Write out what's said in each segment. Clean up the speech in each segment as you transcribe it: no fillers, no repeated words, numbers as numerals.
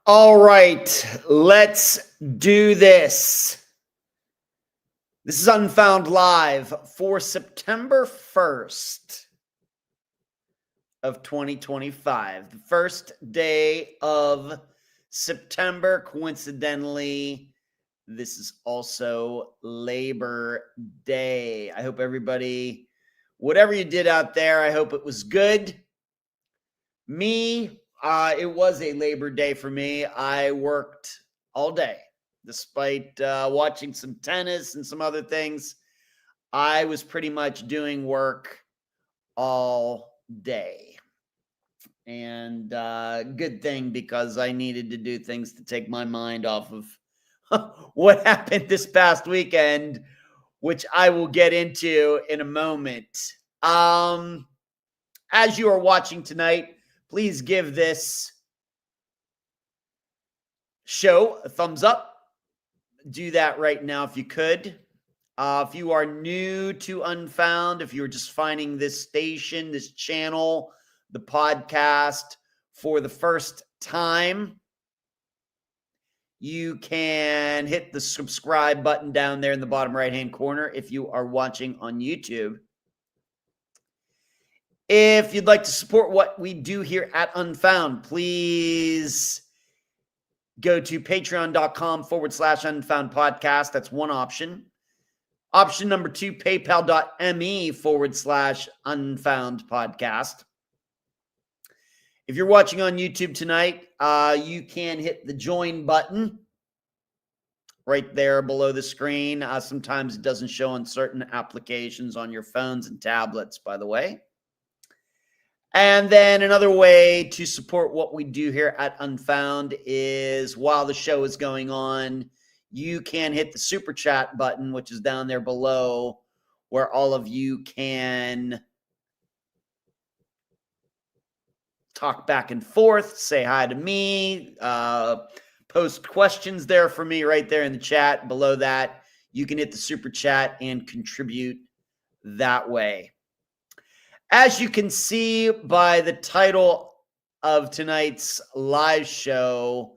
All right, let's do this. This is Unfound Live for September 1st of 2025. The first day of September. Coincidentally, this is also Labor Day. I hope everybody, whatever you did out there, I hope it was good. It was a Labor Day for me. I worked all day, despite watching some tennis and some other things. I was pretty much doing work all day. And good thing, because I needed to do things to take my mind off of what happened this past weekend, which I will get into in a moment. As you are watching tonight, please give this show a thumbs up. Do that right now if you could. If you are new to Unfound, if you're just finding this station, this channel, the podcast for the first time, you can hit the subscribe button down there in the bottom right-hand corner if you are watching on YouTube. If you'd like to support what we do here at Unfound, please go to patreon.com/Unfound podcast. That's one option. Option number 2, paypal.me/Unfound podcast. If you're watching on YouTube tonight, you can hit the join button right there below the screen. Sometimes it doesn't show on certain applications on your phones and tablets, by the way. And then another way to support what we do here at Unfound is, while the show is going on, you can hit the super chat button, which is down there below, where all of you can talk back and forth, say hi to me, post questions there for me right there in the chat. Below that, you can hit the super chat and contribute that way. As you can see by the title of tonight's live show,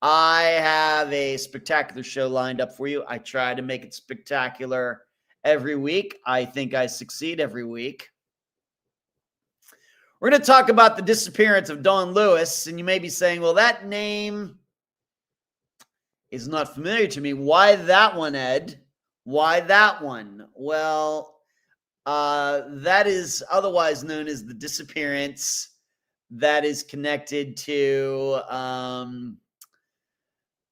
I have a spectacular show lined up for you. I try to make it spectacular every week. I think I succeed every week. We're going to talk about the disappearance of Don Lewis, and you may be saying, well, that name is not familiar to me. Why that one, Ed? Why that one? Well, that is otherwise known as the disappearance that is connected to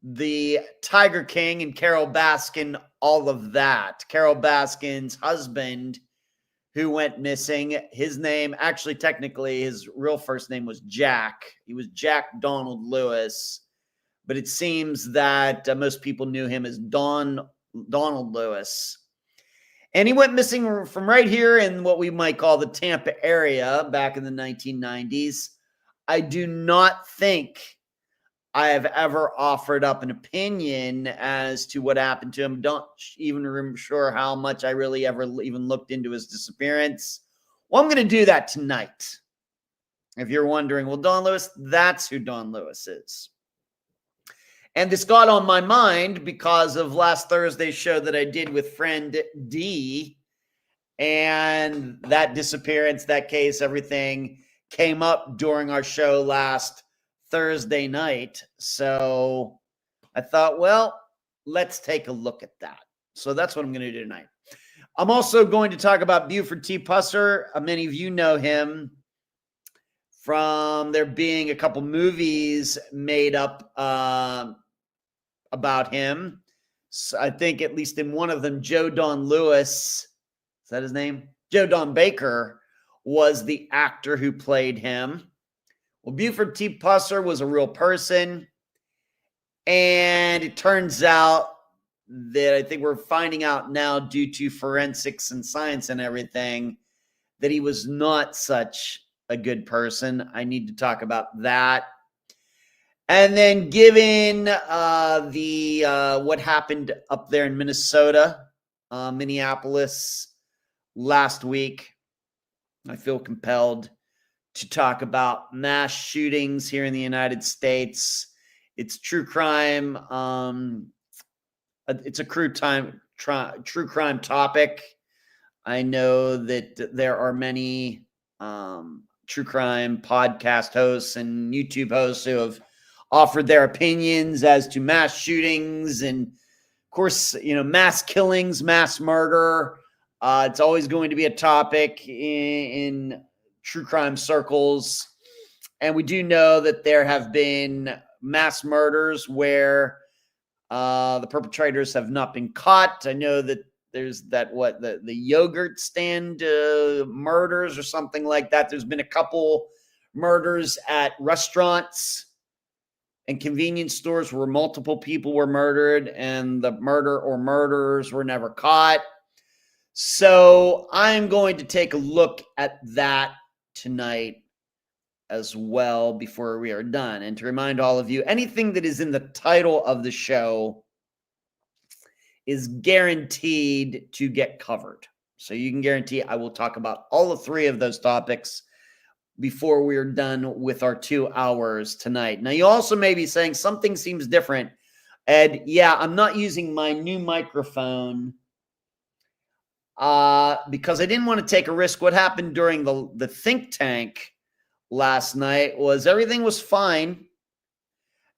the Tiger King and Carol Baskin, all of that. Carol Baskin's husband, who went missing. His name, actually, technically, his real first name was Jack. He was Jack Donald Lewis, but it seems that most people knew him as Donald Lewis. And he went missing from right here in what we might call the Tampa area back in the 1990s. I do not think I have ever offered up an opinion as to what happened to him. Don't even remember sure how much I really ever even looked into his disappearance. Well, I'm going to do that tonight. If you're wondering, well, Don Lewis, that's who Don Lewis is. And this got on my mind because of last Thursday's show that I did with friend D. And that disappearance, that case, everything came up during our show last Thursday night. So I thought, well, let's take a look at that. So that's what I'm going to do tonight. I'm also going to talk about Buford T. Pusser. Many of you know him from there being a couple movies made up about him. So I think at least in one of them, Joe Don Lewis, is that his name? Joe Don Baker was the actor who played him. Well, Buford T. Pusser was a real person. And it turns out that I think we're finding out now, due to forensics and science and everything, that he was not such a good person. I need to talk about that. And then, given what happened up there in Minnesota, Minneapolis last week, I feel compelled to talk about mass shootings here in the United States It's true crime. It's a true crime topic. I know that there are many true crime podcast hosts and YouTube hosts who have offered their opinions as to mass shootings and, of course, mass killings, mass murder. It's always going to be a topic in true crime circles. And we do know that there have been mass murders where the perpetrators have not been caught. I know that there's the yogurt stand murders or something like that. There's been a couple murders at restaurants and convenience stores where multiple people were murdered and the murder or murderers were never caught. So I'm going to take a look at that tonight as well before we are done. And to remind all of you, anything that is in the title of the show is guaranteed to get covered. So you can guarantee I will talk about all three of those topics before we're done with our 2 hours tonight. Now, you also may be saying something seems different. Ed, yeah, I'm not using my new microphone because I didn't want to take a risk. What happened during the think tank last night was everything was fine.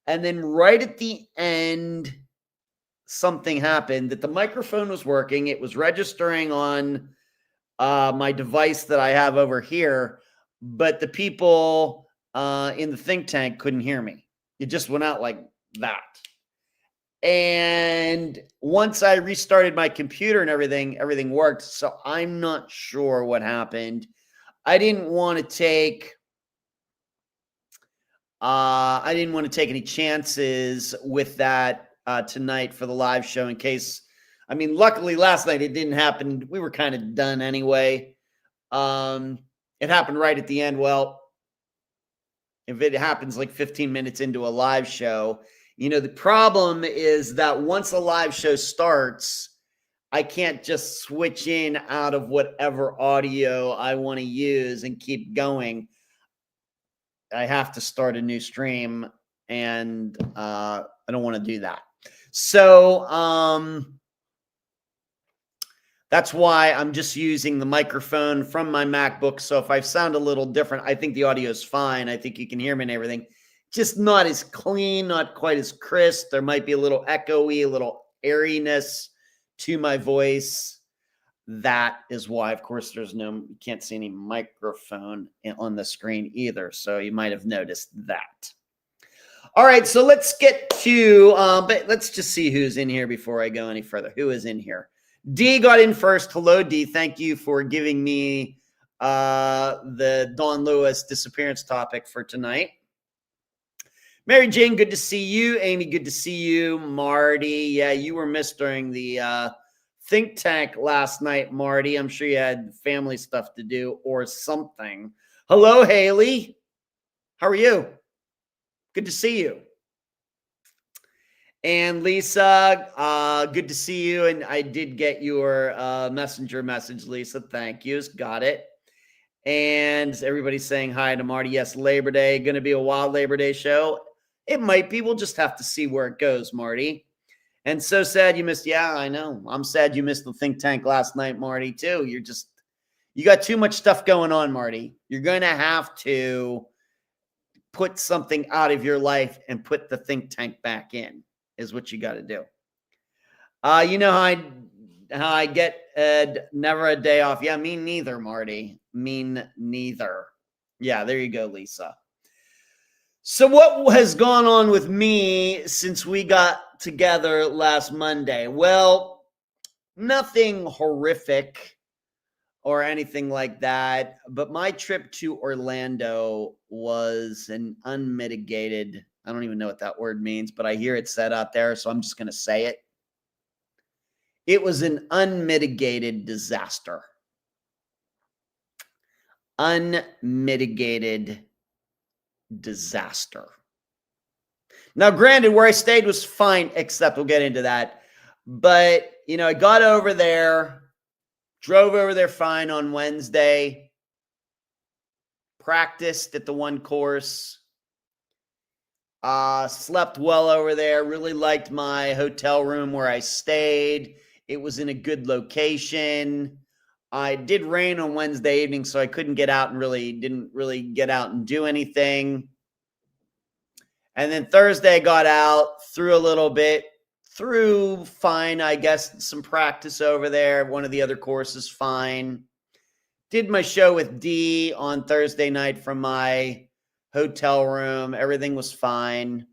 And then right at the end, something happened that the microphone was working. It was registering on my device that I have over here, but the people in the think tank couldn't hear me. It just went out like that. And once I restarted my computer and everything worked. So I'm not sure what happened. I didn't want to take any chances with that tonight for the live show in case. I mean, luckily last night it didn't happen. We were kind of done anyway. It happened right at the end. Well, if it happens like 15 minutes into a live show, the problem is that once a live show starts, I can't just switch in out of whatever audio I want to use and keep going. I have to start a new stream, and I don't want to do that. So that's why I'm just using the microphone from my MacBook. So if I sound a little different, I think the audio is fine. I think you can hear me and everything. Just not as clean, not quite as crisp. There might be a little echoey, a little airiness to my voice. That is why, of course, you can't see any microphone on the screen either. So you might have noticed that. All right, so let's get to, but let's just see who's in here before I go any further. Who is in here? D got in first. Hello, D. Thank you for giving me the Don Lewis disappearance topic for tonight. Mary Jane, good to see you. Amy, good to see you. Marty, yeah, you were missed during the think tank last night, Marty. I'm sure you had family stuff to do or something. Hello, Haley. How are you? Good to see you. And Lisa, good to see you. And I did get your messenger message, Lisa. Thank you. Got it. And everybody's saying hi to Marty. Yes, Labor Day. Going to be a wild Labor Day show. It might be. We'll just have to see where it goes, Marty. And so sad you missed. Yeah, I know. I'm sad you missed the think tank last night, Marty, too. You got too much stuff going on, Marty. You're going to have to put something out of your life and put the think tank back in is what you got to do. You know how I get never a day off. Yeah, me neither, Marty. Me neither. Yeah, there you go, Lisa. So what has gone on with me since we got together last Monday? Well, nothing horrific or anything like that, but my trip to Orlando was an unmitigated, I don't even know what that word means, but I hear it said out there, so I'm just going to say it. It was an unmitigated disaster. Unmitigated disaster. Now, granted, where I stayed was fine, except we'll get into that. But, I got over there, drove over there fine on Wednesday, practiced at the one course. Slept well over there. Really liked my hotel room where I stayed. It was in a good location. I did rain on Wednesday evening, so I couldn't get out and didn't really get out and do anything. And then Thursday I got out, threw a little bit, threw fine, I guess, some practice over there. One of the other courses, fine. Did my show with D on Thursday night from my hotel room. Everything was fine.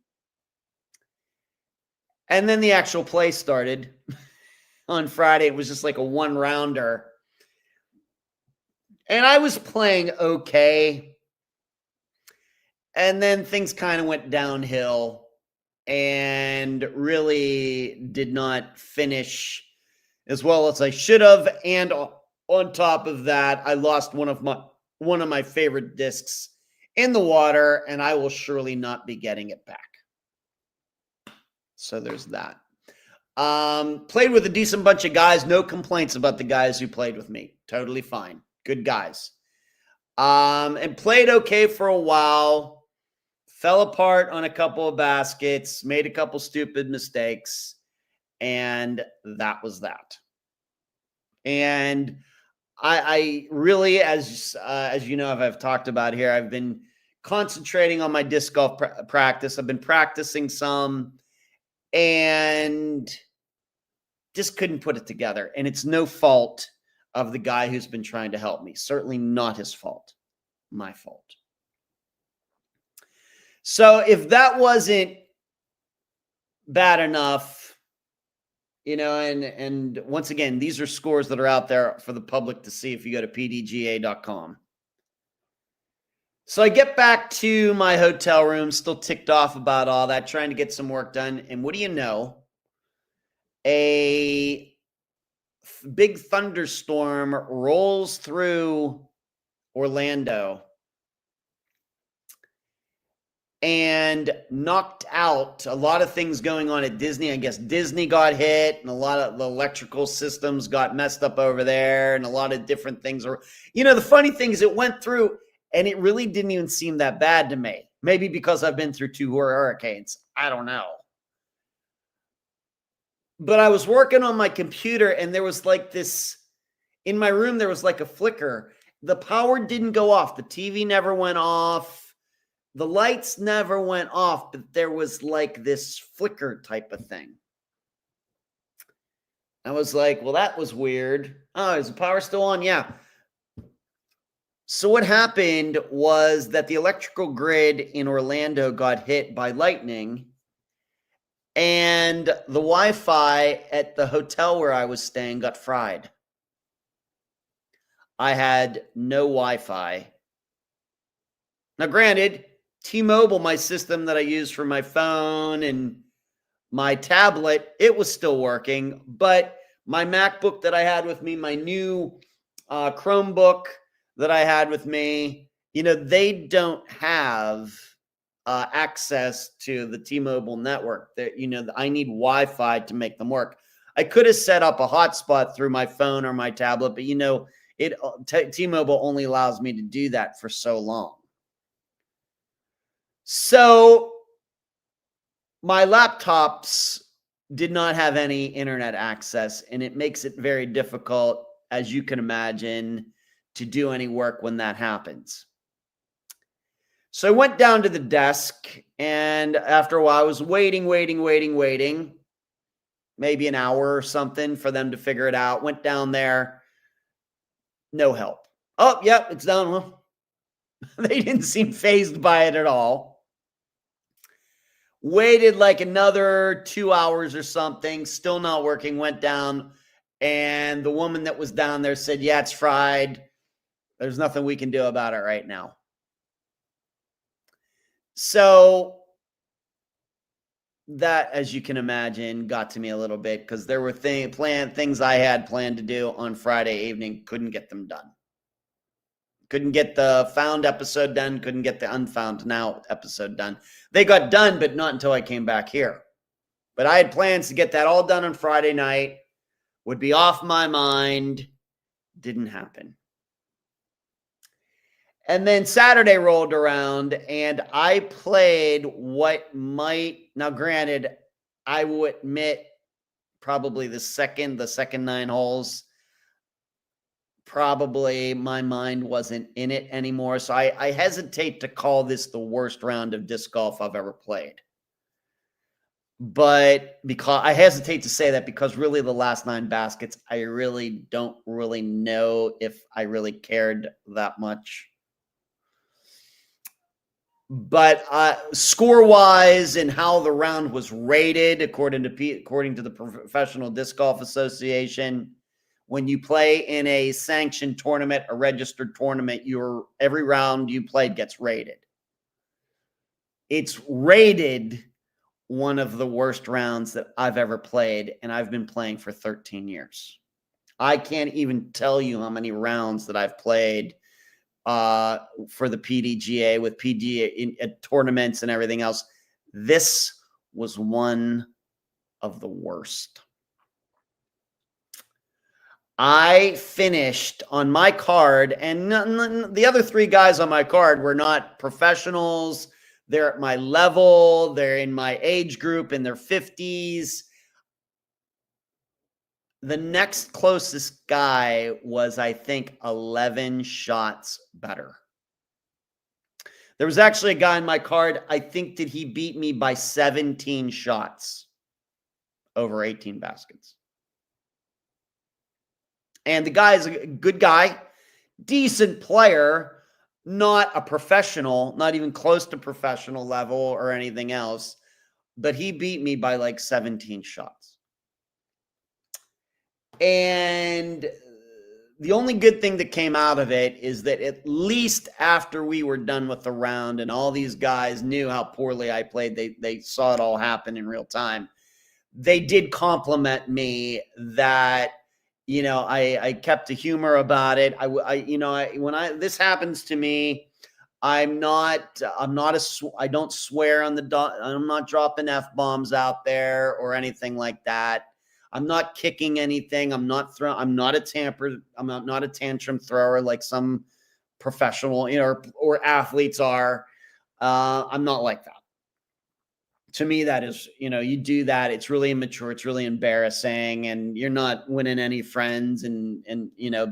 And then the actual play started on Friday. It was just like a one-rounder. And I was playing okay. And then things kind of went downhill and really did not finish as well as I should have. And on top of that, I lost one of my favorite discs in the water, and I will surely not be getting it back. So there's that. Played with a decent bunch of guys. No complaints about the guys who played with me. Totally fine. Good guys. And played okay for a while. Fell apart on a couple of baskets. Made a couple stupid mistakes. And that was that. And I really, as you know, I've talked about here, I've been concentrating on my disc golf practice. I've been practicing some and just couldn't put it together. And it's no fault of the guy who's been trying to help me. Certainly not his fault. My fault. So if that wasn't bad enough, you know, and once again, these are scores that are out there for the public to see if you go to pdga.com. So I get back to my hotel room, still ticked off about all that, trying to get some work done. And what do you know? A big thunderstorm rolls through Orlando and knocked out a lot of things going on at Disney. I guess Disney got hit and a lot of the electrical systems got messed up over there and a lot of different things. The funny thing is it went through and it really didn't even seem that bad to me. Maybe because I've been through 2 hurricanes. I don't know. But I was working on my computer and there was like this, in my room, there was like a flicker. The power didn't go off. The TV never went off. The lights never went off, but there was like this flicker type of thing. I was like, well, that was weird. Oh, is the power still on? Yeah. So what happened was that the electrical grid in Orlando got hit by lightning, and the Wi-Fi at the hotel where I was staying got fried. I had no Wi-Fi. Now, granted, T-Mobile, my system that I use for my phone and my tablet, it was still working, but my MacBook that I had with me, my new Chromebook that I had with me, they don't have access to the T-Mobile network. I need Wi-Fi to make them work. I could have set up a hotspot through my phone or my tablet, but T-Mobile only allows me to do that for so long. So my laptops did not have any internet access, and it makes it very difficult, as you can imagine, to do any work when that happens. So I went down to the desk, and after a while, I was waiting, maybe an hour or something for them to figure it out. Went down there, no help. Oh, yep, it's done. Well, they didn't seem fazed by it at all. Waited like another 2 hours or something, still not working, went down, and the woman that was down there said, yeah, it's fried. There's nothing we can do about it right now. So that, as you can imagine, got to me a little bit because there were things I had planned to do on Friday evening, couldn't get them done. Couldn't get the Found episode done, couldn't get the Unfound Now episode done. They got done, but not until I came back here. But I had plans to get that all done on Friday night, would be off my mind, didn't happen. And then Saturday rolled around and I played now granted, I will admit probably the second 9 holes, probably my mind wasn't in it anymore. So I hesitate to call this the worst round of disc golf I've ever played. But because I hesitate to say that because really the last 9 baskets, I really don't really know if I really cared that much. But score-wise and how the round was rated, according to the Professional Disc Golf Association, when you play in a sanctioned tournament, a registered tournament, every round you played gets rated. It's rated one of the worst rounds that I've ever played, and I've been playing for 13 years. I can't even tell you how many rounds that I've played for the PDGA with PGA at tournaments and everything else. This was one of the worst. I finished on my card, and the other 3 guys on my card were not professionals. They're at my level. They're in my age group in their 50s. The next closest guy was, I think, 11 shots better. There was actually a guy in my card, I think that he beat me by 17 shots over 18 baskets. And the guy is a good guy, decent player, not a professional, not even close to professional level or anything else, but he beat me by like 17 shots. And the only good thing that came out of it is that at least after we were done with the round and all these guys knew how poorly I played, they saw it all happen in real time. They did compliment me that, you know, I kept the humor about it. When this happens to me, I don't swear on the dot. I'm not dropping F-bombs out there or anything like that. I'm not kicking anything. I'm not a tantrum thrower like some professional, or athletes are. I'm not like that. To me, that is, you do that, it's really immature, it's really embarrassing, and you're not winning any friends and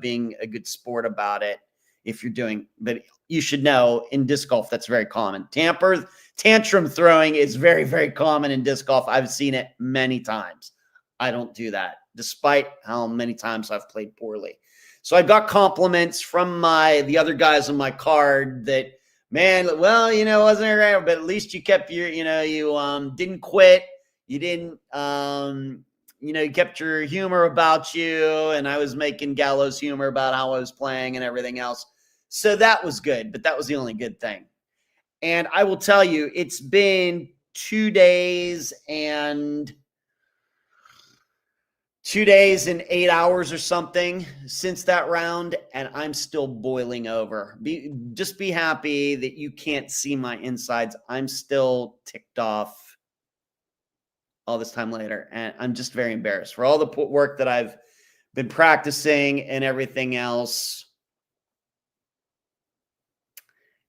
being a good sport about it if you're doing. But you should know in disc golf, that's very common. Tantrum throwing is very, very common in disc golf. I've seen it many times. I don't do that, despite how many times I've played poorly. So I got compliments from the other guys on my card that, man, well, wasn't it right, but at least you kept you didn't quit. You didn't, you kept your humor about you. And I was making gallows humor about how I was playing and everything else. So that was good, but that was the only good thing. And I will tell you, it's been 2 days and 8 hours or something since that round, and I'm still boiling over. Just be happy that you can't see my insides. I'm still ticked off all this time later, and I'm just very embarrassed for all the work that I've been practicing and everything else.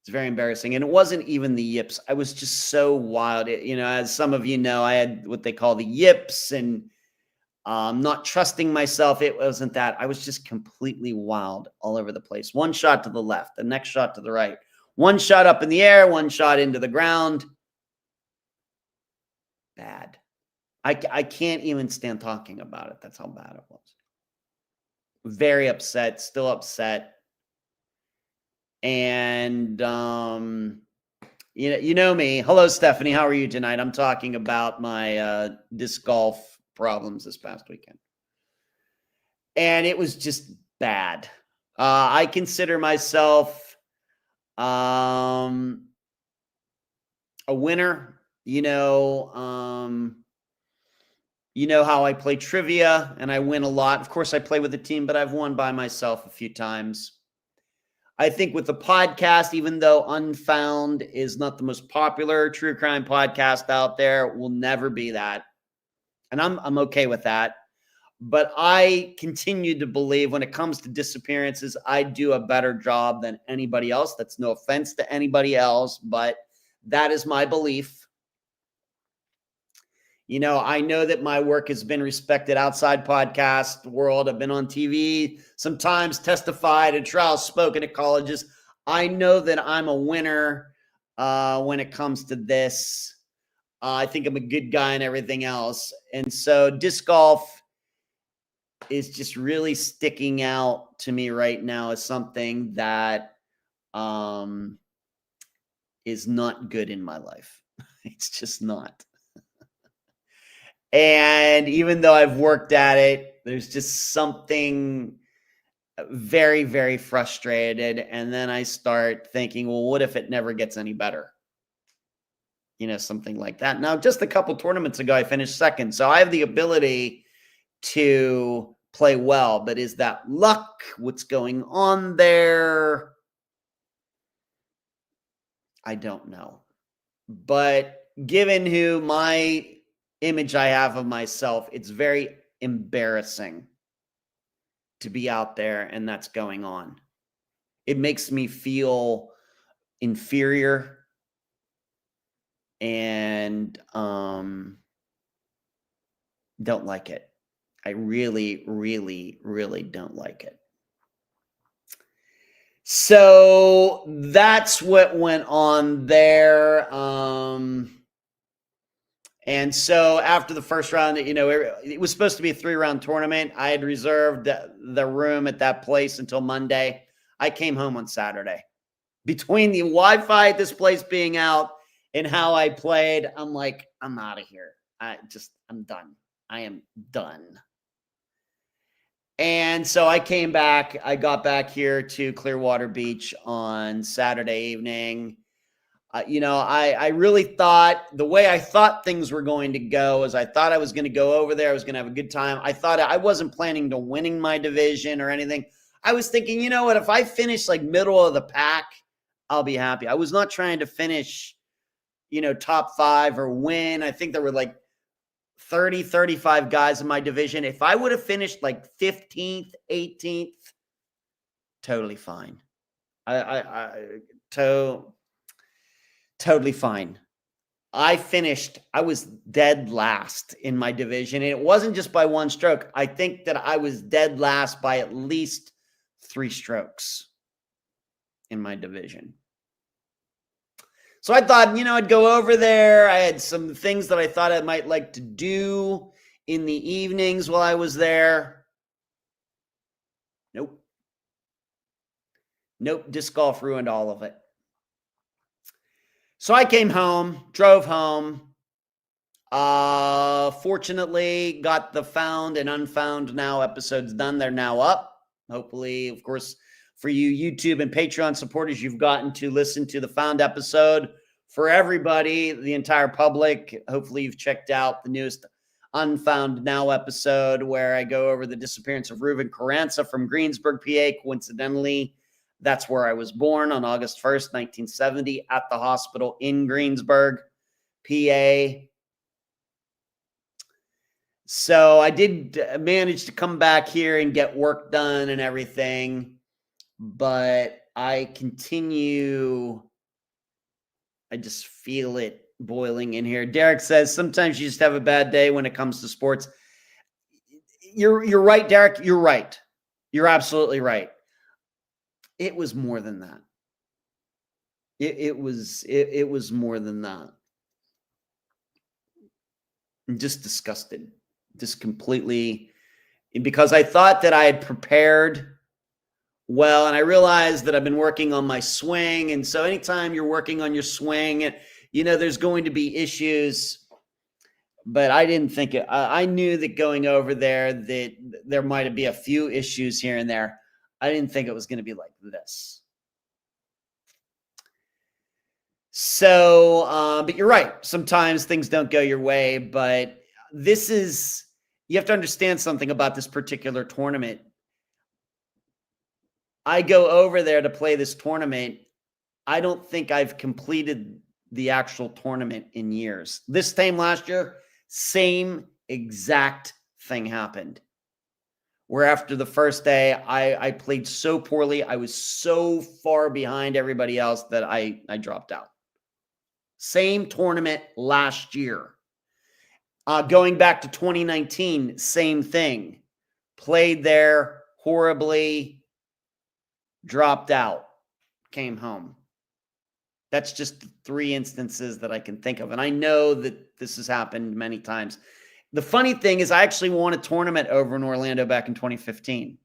It's very embarrassing, and it wasn't even the yips. I was just so wild. As some of you know, I had what they call the yips, and not trusting myself. It wasn't that. I was just completely wild all over the place. One shot to the left, the next shot to the right. One shot up in the air, one shot into the ground. Bad. I can't even stand talking about it. That's how bad it was. Very upset, still upset. And, you know me. Hello, Stephanie. How are you tonight? I'm talking about my disc golf problems this past weekend. And it was just bad. I consider myself a winner. You know how I play trivia and I win a lot. Of course, I play with a team, but I've won by myself a few times. I think with the podcast, even though Unfound is not the most popular true crime podcast out there, it will never be that. And I'm okay with that. But I continue to believe when it comes to disappearances, I do a better job than anybody else. That's no offense to anybody else, but that is my belief. You know, I know that my work has been respected outside podcast world. I've been on TV, sometimes testified at trials, spoken at colleges. I know that I'm a winner when it comes to this. I think I'm a good guy and everything else. And so disc golf is just really sticking out to me right now as something that is not good in my life. It's just not. And even though I've worked at it, there's just something very, very frustrated. And then I start thinking, well, what if it never gets any better? You know, something like that. Now, just a couple tournaments ago, I finished second. So I have the ability to play well, but is that luck? What's going on there? I don't know. But given who my image I have of myself, it's very embarrassing to be out there and that's going on. It makes me feel inferior and don't like it. I really, really, really don't like it. So that's what went on there. And so after the first round, you know, it was supposed to be a 3-round tournament. I had reserved the room at that place until Monday. I came home on Saturday. Between the Wi-Fi at this place being out and how I played, I'm like, I'm out of here. I'm done. I am done. And so I came back. I got back here to Clearwater Beach on Saturday evening. You know, I really thought the way I thought things were going to go is I thought I was going to go over there. I was going to have a good time. I thought I wasn't planning to winning my division or anything. I was thinking, you know what, if I finish like middle of the pack, I'll be happy. I was not trying to finish, you know, top 5 or win. I think there were like 30, 35 guys in my division. If I would have finished like 15th, 18th, totally fine. Totally fine. I was dead last in my division. And it wasn't just by 1 stroke. I think that I was dead last by at least 3 strokes in my division. So I thought, you know, I'd go over there. I had some things that I thought I might like to do in the evenings while I was there. Nope. Disc golf ruined all of it. So I came home, drove home. Fortunately, got the Found and Unfound Now episodes done. They're now up. Hopefully, of course, for you YouTube and Patreon supporters, you've gotten to listen to the Found episode. For everybody, the entire public, hopefully you've checked out the newest Unfound Now episode where I go over the disappearance of Reuben Carranza from Greensburg, PA. Coincidentally, that's where I was born on August 1st, 1970, at the hospital in Greensburg, PA. So I did manage to come back here and get work done and everything, but I just feel it boiling in here. Derek says, sometimes you just have a bad day when it comes to sports. You're right, Derek. You're right. You're absolutely right. It was more than that. It was more than that. I'm just disgusted. Just completely, because I thought that I had prepared well, and I realized that I've been working on my swing. And so anytime you're working on your swing, you know, there's going to be issues, but I didn't think it. I knew that going over there that there might be a few issues here and there. I didn't think it was going to be like this. So, but you're right. Sometimes things don't go your way, but you have to understand something about this particular tournament. I go over there to play this tournament. I don't think I've completed the actual tournament in years. This time last year, same exact thing happened. where after the first day, I played so poorly. I was so far behind everybody else that I dropped out. Same tournament last year. Going back to 2019, same thing. Played there horribly, dropped out, came home. That's just 3 instances that I can think of. And I know that this has happened many times. The funny thing is I actually won a tournament over in Orlando back in 2015.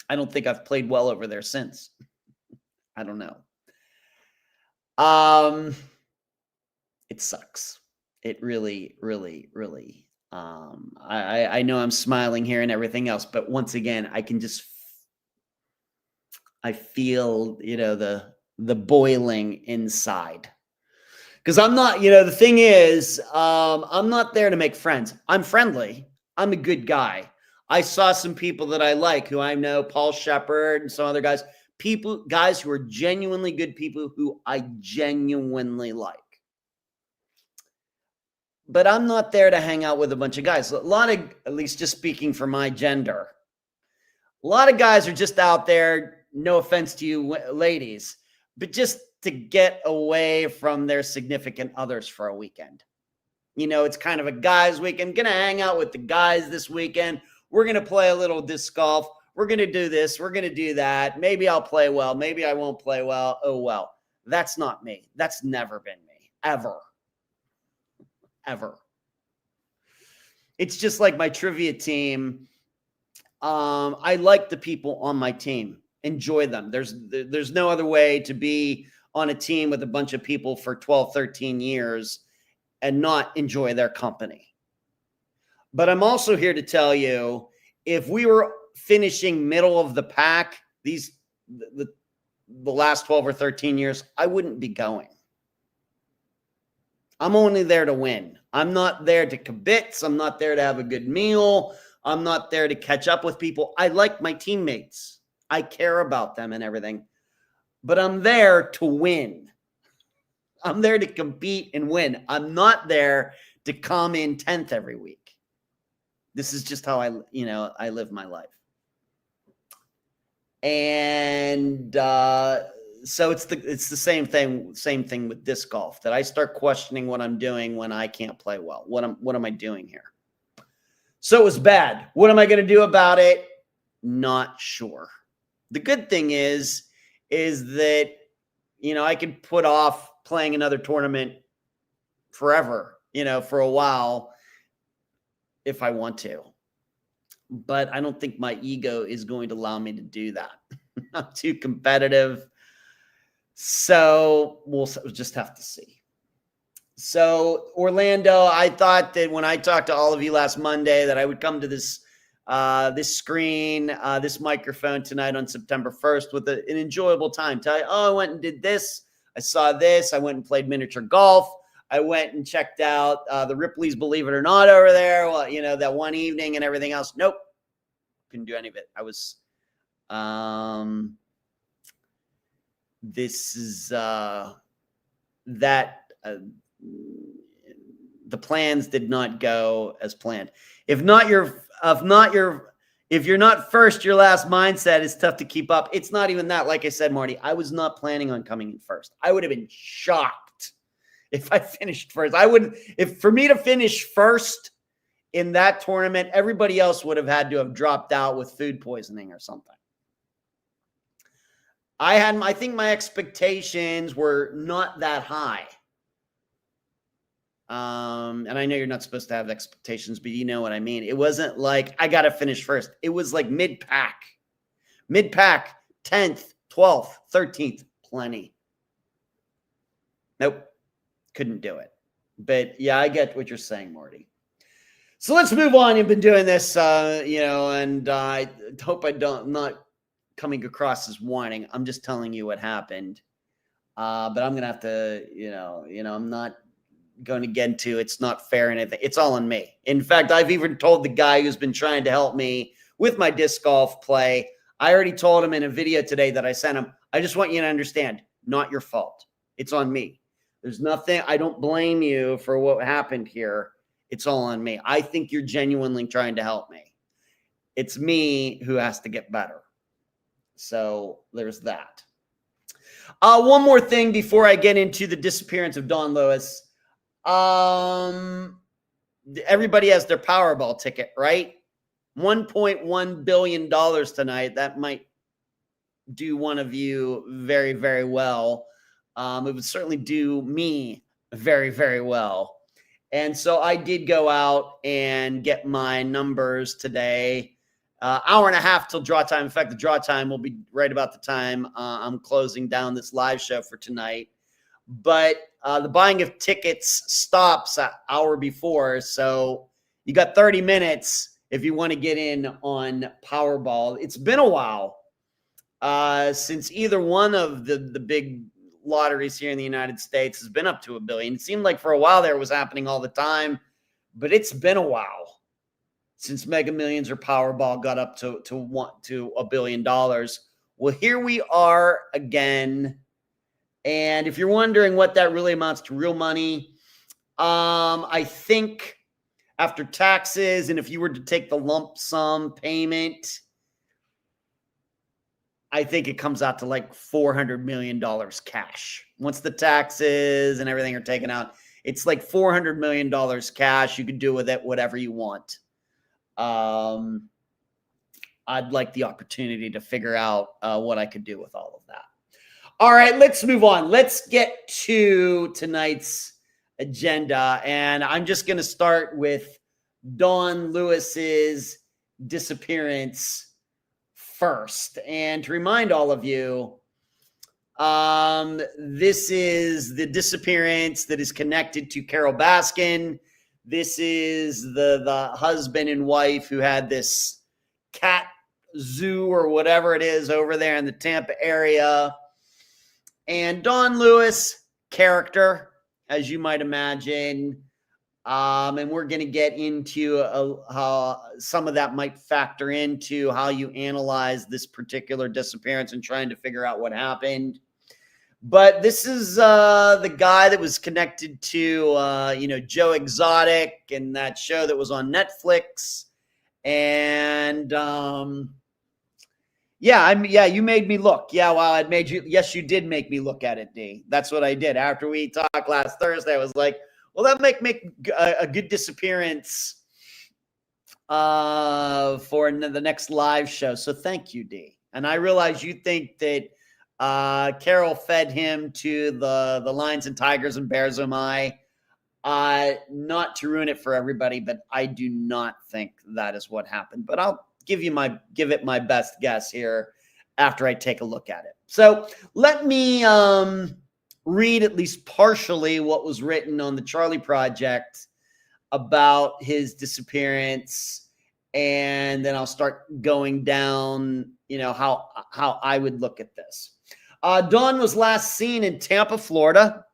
I don't think I've played well over there since. I don't know. It sucks. It really, really, really. I know I'm smiling here and everything else, but once again, I feel, the boiling inside. Because I'm not, the thing is, I'm not there to make friends. I'm friendly. I'm a good guy. I saw some people that I like who I know, Paul Shepard and some other guys, guys who are genuinely good people who I genuinely like. But I'm not there to hang out with a bunch of guys. A lot of, at least just speaking for my gender, a lot of guys are just out there, no offense to you ladies, but just to get away from their significant others for a weekend. It's kind of a guys' weekend. Going to hang out with the guys this weekend. We're going to play a little disc golf. We're going to do this. We're going to do that. Maybe I'll play well. Maybe I won't play well. Oh, well. That's not me. That's never been me. Ever. It's just like my trivia team. I like the people on my team. Enjoy them. There's no other way to be on a team with a bunch of people for 12, 13 years and not enjoy their company. But I'm also here to tell you, if we were finishing middle of the pack, the last 12 or 13 years, I wouldn't be going. I'm only there to win. I'm not there to kibitz. I'm not there to have a good meal. I'm not there to catch up with people. I like my teammates. I care about them and everything. But I'm there to win. I'm there to compete and win. I'm not there to come in 10th every week. This is just how I live my life. And so it's the same thing with disc golf, that I start questioning what I'm doing when I can't play well. What am I doing here? So it was bad. What am I going to do about it? Not sure. The good thing is that, I could put off playing another tournament forever, for a while if I want to. But I don't think my ego is going to allow me to do that. I'm too competitive. So we'll just have to see. So Orlando, I thought that when I talked to all of you last Monday that I would come to this screen, this microphone tonight on September 1st with an enjoyable time. Tell you, I went and did this. I saw this. I went and played miniature golf. I went and checked out the Ripley's Believe It or Not over there. Well, that one evening and everything else. Nope. Couldn't do any of it. I was, this is, the plans did not go as planned. If you're not first, your last mindset is tough to keep up. It's not even that. Like I said, Marty, I was not planning on coming in first. I would have been shocked if I finished first. If for me to finish first in that tournament, everybody else would have had to have dropped out with food poisoning or something. I think my expectations were not that high. And I know you're not supposed to have expectations, but you know what I mean. It wasn't like I got to finish first. It was like mid-pack, 10th, 12th, 13th, plenty. Nope. Couldn't do it. But yeah, I get what you're saying, Marty. So let's move on. You've been doing this, and I hope I'm not coming across as whining. I'm just telling you what happened. But I'm going to have to, I'm not going to get into it's not fair and anything. It's all on me. In fact, I've even told the guy who's been trying to help me with my disc golf play. I already told him in a video today that I sent him, I just want you to understand, not your fault. It's on me. There's nothing. I don't blame you for what happened here. It's all on me. I think you're genuinely trying to help me. It's me who has to get better. So there's that. One more thing before I get into the disappearance of Don Lewis. Everybody has their Powerball ticket, right? $1.1 billion tonight. That might do one of you very, very well. It would certainly do me very, very well. And so I did go out and get my numbers today. Hour and a half till draw time. In fact, the draw time will be right about the time I'm closing down this live show for tonight. But the buying of tickets stops an hour before. So you got 30 minutes if you want to get in on Powerball. It's been a while since either one of the big lotteries here in the United States has been up to $1 billion. It seemed like for a while there it was happening all the time, but it's been a while since Mega Millions or Powerball got up to $1 billion. Well, here we are again. And if you're wondering what that really amounts to real money, I think after taxes, and if you were to take the lump sum payment, I think it comes out to like $400 million cash. Once the taxes and everything are taken out, it's like $400 million cash. You can do with it whatever you want. I'd like the opportunity to figure out what I could do with all of that. All right, let's move on. Let's get to tonight's agenda. And I'm just going to start with Don Lewis's disappearance first. And to remind all of you, this is the disappearance that is connected to Carol Baskin. This is the husband and wife who had this cat zoo or whatever it is over there in the Tampa area. And Don Lewis, character, as you might imagine. And we're going to get into how some of that might factor into how you analyze this particular disappearance and trying to figure out what happened. But this is the guy that was connected to, Joe Exotic and that show that was on Netflix. And you made me look. Yeah, well, it made you. Yes, you did make me look at it, D. That's what I did. After we talked last Thursday, I was like, well, that make a good disappearance for the next live show. So thank you, D. And I realize you think that Carol fed him to the lions and tigers and bears. Am I? Not to ruin it for everybody, but I do not think that is what happened. But I'll give it my best guess here after I take a look at it. So let me read at least partially what was written on the Charlie Project about his disappearance, and then I'll start going down, how I would look at this. Don was last seen in Tampa, Florida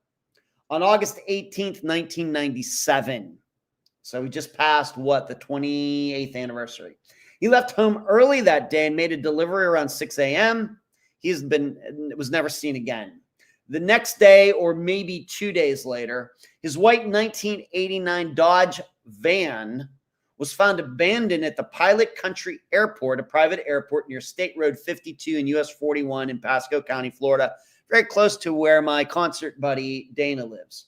on August 18th, 1997. So we just passed the 28th anniversary. He left home early that day and made a delivery around 6 a.m. He was never seen again. The next day, or maybe 2 days later, his white 1989 Dodge van was found abandoned at the Pilot Country Airport, a private airport near State Road 52 and US 41 in Pasco County, Florida, very close to where my concert buddy Dana lives.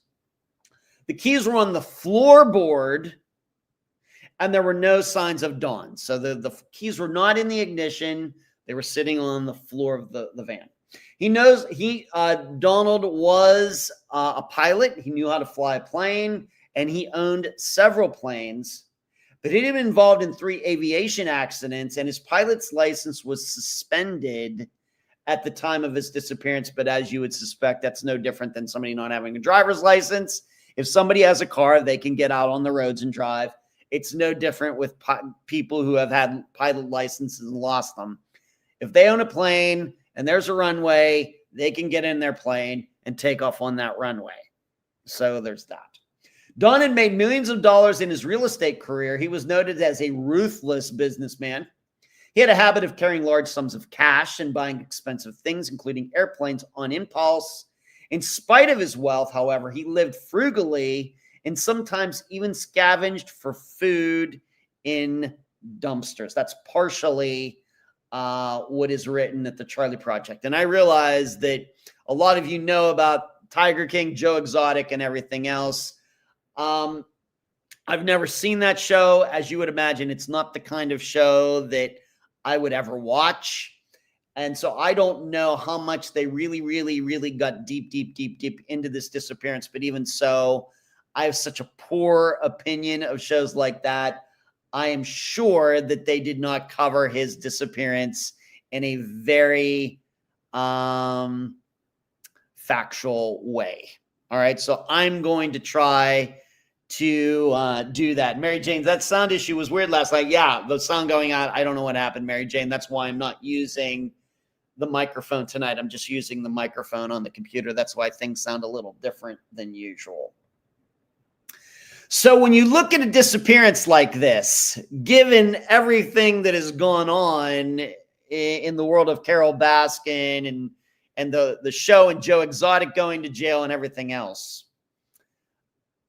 The keys were on the floorboard, and there were no signs of Don. So the keys were not in the ignition. They were sitting on the floor of the van. Donald was a pilot. He knew how to fly a plane, and he owned several planes. But he had been involved in 3 aviation accidents, and his pilot's license was suspended at the time of his disappearance. But as you would suspect, that's no different than somebody not having a driver's license. If somebody has a car, they can get out on the roads and drive. It's no different with people who have had pilot licenses and lost them. If they own a plane and there's a runway, they can get in their plane and take off on that runway. So there's that. Don had made millions of dollars in his real estate career. He was noted as a ruthless businessman. He had a habit of carrying large sums of cash and buying expensive things, including airplanes, on impulse. In spite of his wealth, however, he lived frugally and sometimes even scavenged for food in dumpsters. That's partially what is written at the Charlie Project. And I realize that a lot of you know about Tiger King, Joe Exotic, and everything else. I've never seen that show. As you would imagine, it's not the kind of show that I would ever watch. And so I don't know how much they really got deep into this disappearance. But even so, I have such a poor opinion of shows like that. I am sure that they did not cover his disappearance in a very factual way. All right, so I'm going to try to do that. Mary Jane, that sound issue was weird last night. Yeah, the sound going out, I don't know what happened, Mary Jane. That's why I'm not using the microphone tonight. I'm just using the microphone on the computer. That's why things sound a little different than usual. So when you look at a disappearance like this, given everything that has gone on in the world of Carol Baskin and the show and Joe Exotic going to jail and everything else,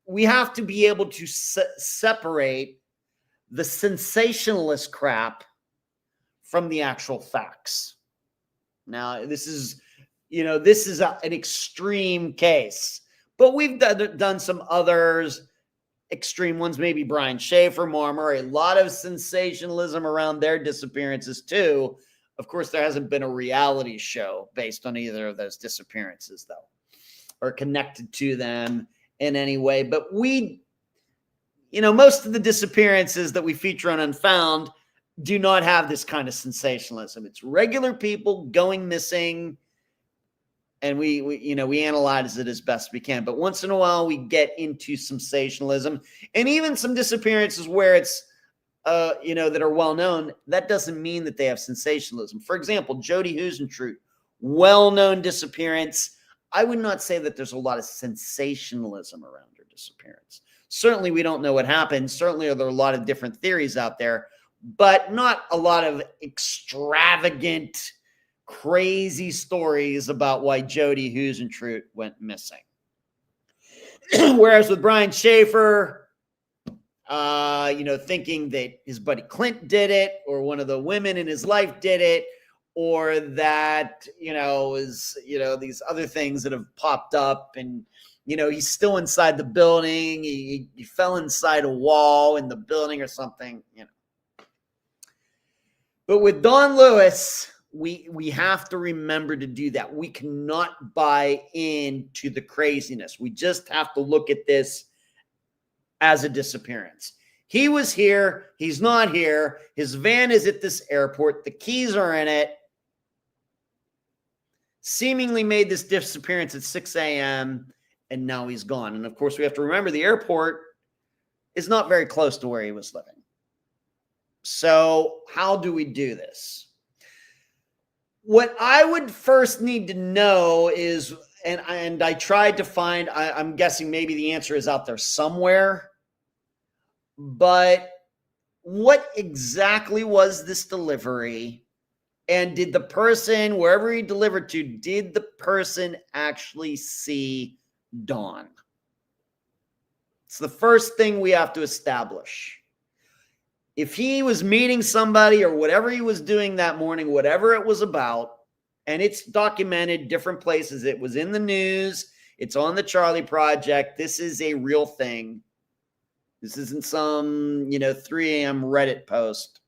we have to be able to separate the sensationalist crap from the actual facts. Now, this is an extreme case, but we've done some others, extreme ones, maybe Brian Schaefer, Marmer, a lot of sensationalism around their disappearances too. Of course, there hasn't been a reality show based on either of those disappearances, though, or connected to them in any way. But most of the disappearances that we feature on Unfound do not have this kind of sensationalism. It's regular people going missing, and we analyze it as best we can. But once in a while, we get into sensationalism, and even some disappearances where it's, that are well known. That doesn't mean that they have sensationalism. For example, Jody Huisentruit, well-known disappearance. I would not say that there's a lot of sensationalism around her disappearance. Certainly, we don't know what happened. Certainly, there are a lot of different theories out there, but not a lot of extravagant, crazy stories about why Jody Huisentruit went missing. Whereas with Brian Schaefer, thinking that his buddy Clint did it, or one of the women in his life did it, or that, these other things that have popped up, and, he's still inside the building. He fell inside a wall in the building or something, But with Don Lewis, we have to remember to do that. We cannot buy into the craziness. We just have to look at this as a disappearance. He was here. He's not here. His van is at this airport. The keys are in it. Seemingly made this disappearance at 6 a.m. and now he's gone. And of course, we have to remember the airport is not very close to where he was living. So how do we do this? What I would first need to know is, and I tried to find, I'm guessing maybe the answer is out there somewhere, but what exactly was this delivery? And did the person, wherever he delivered to, did the person actually see Dawn? It's the first thing we have to establish. If he was meeting somebody or whatever he was doing that morning, whatever it was about, and it's documented different places, it was in the news, it's on the Charlie Project, this is a real thing. This isn't some, 3 a.m. Reddit post.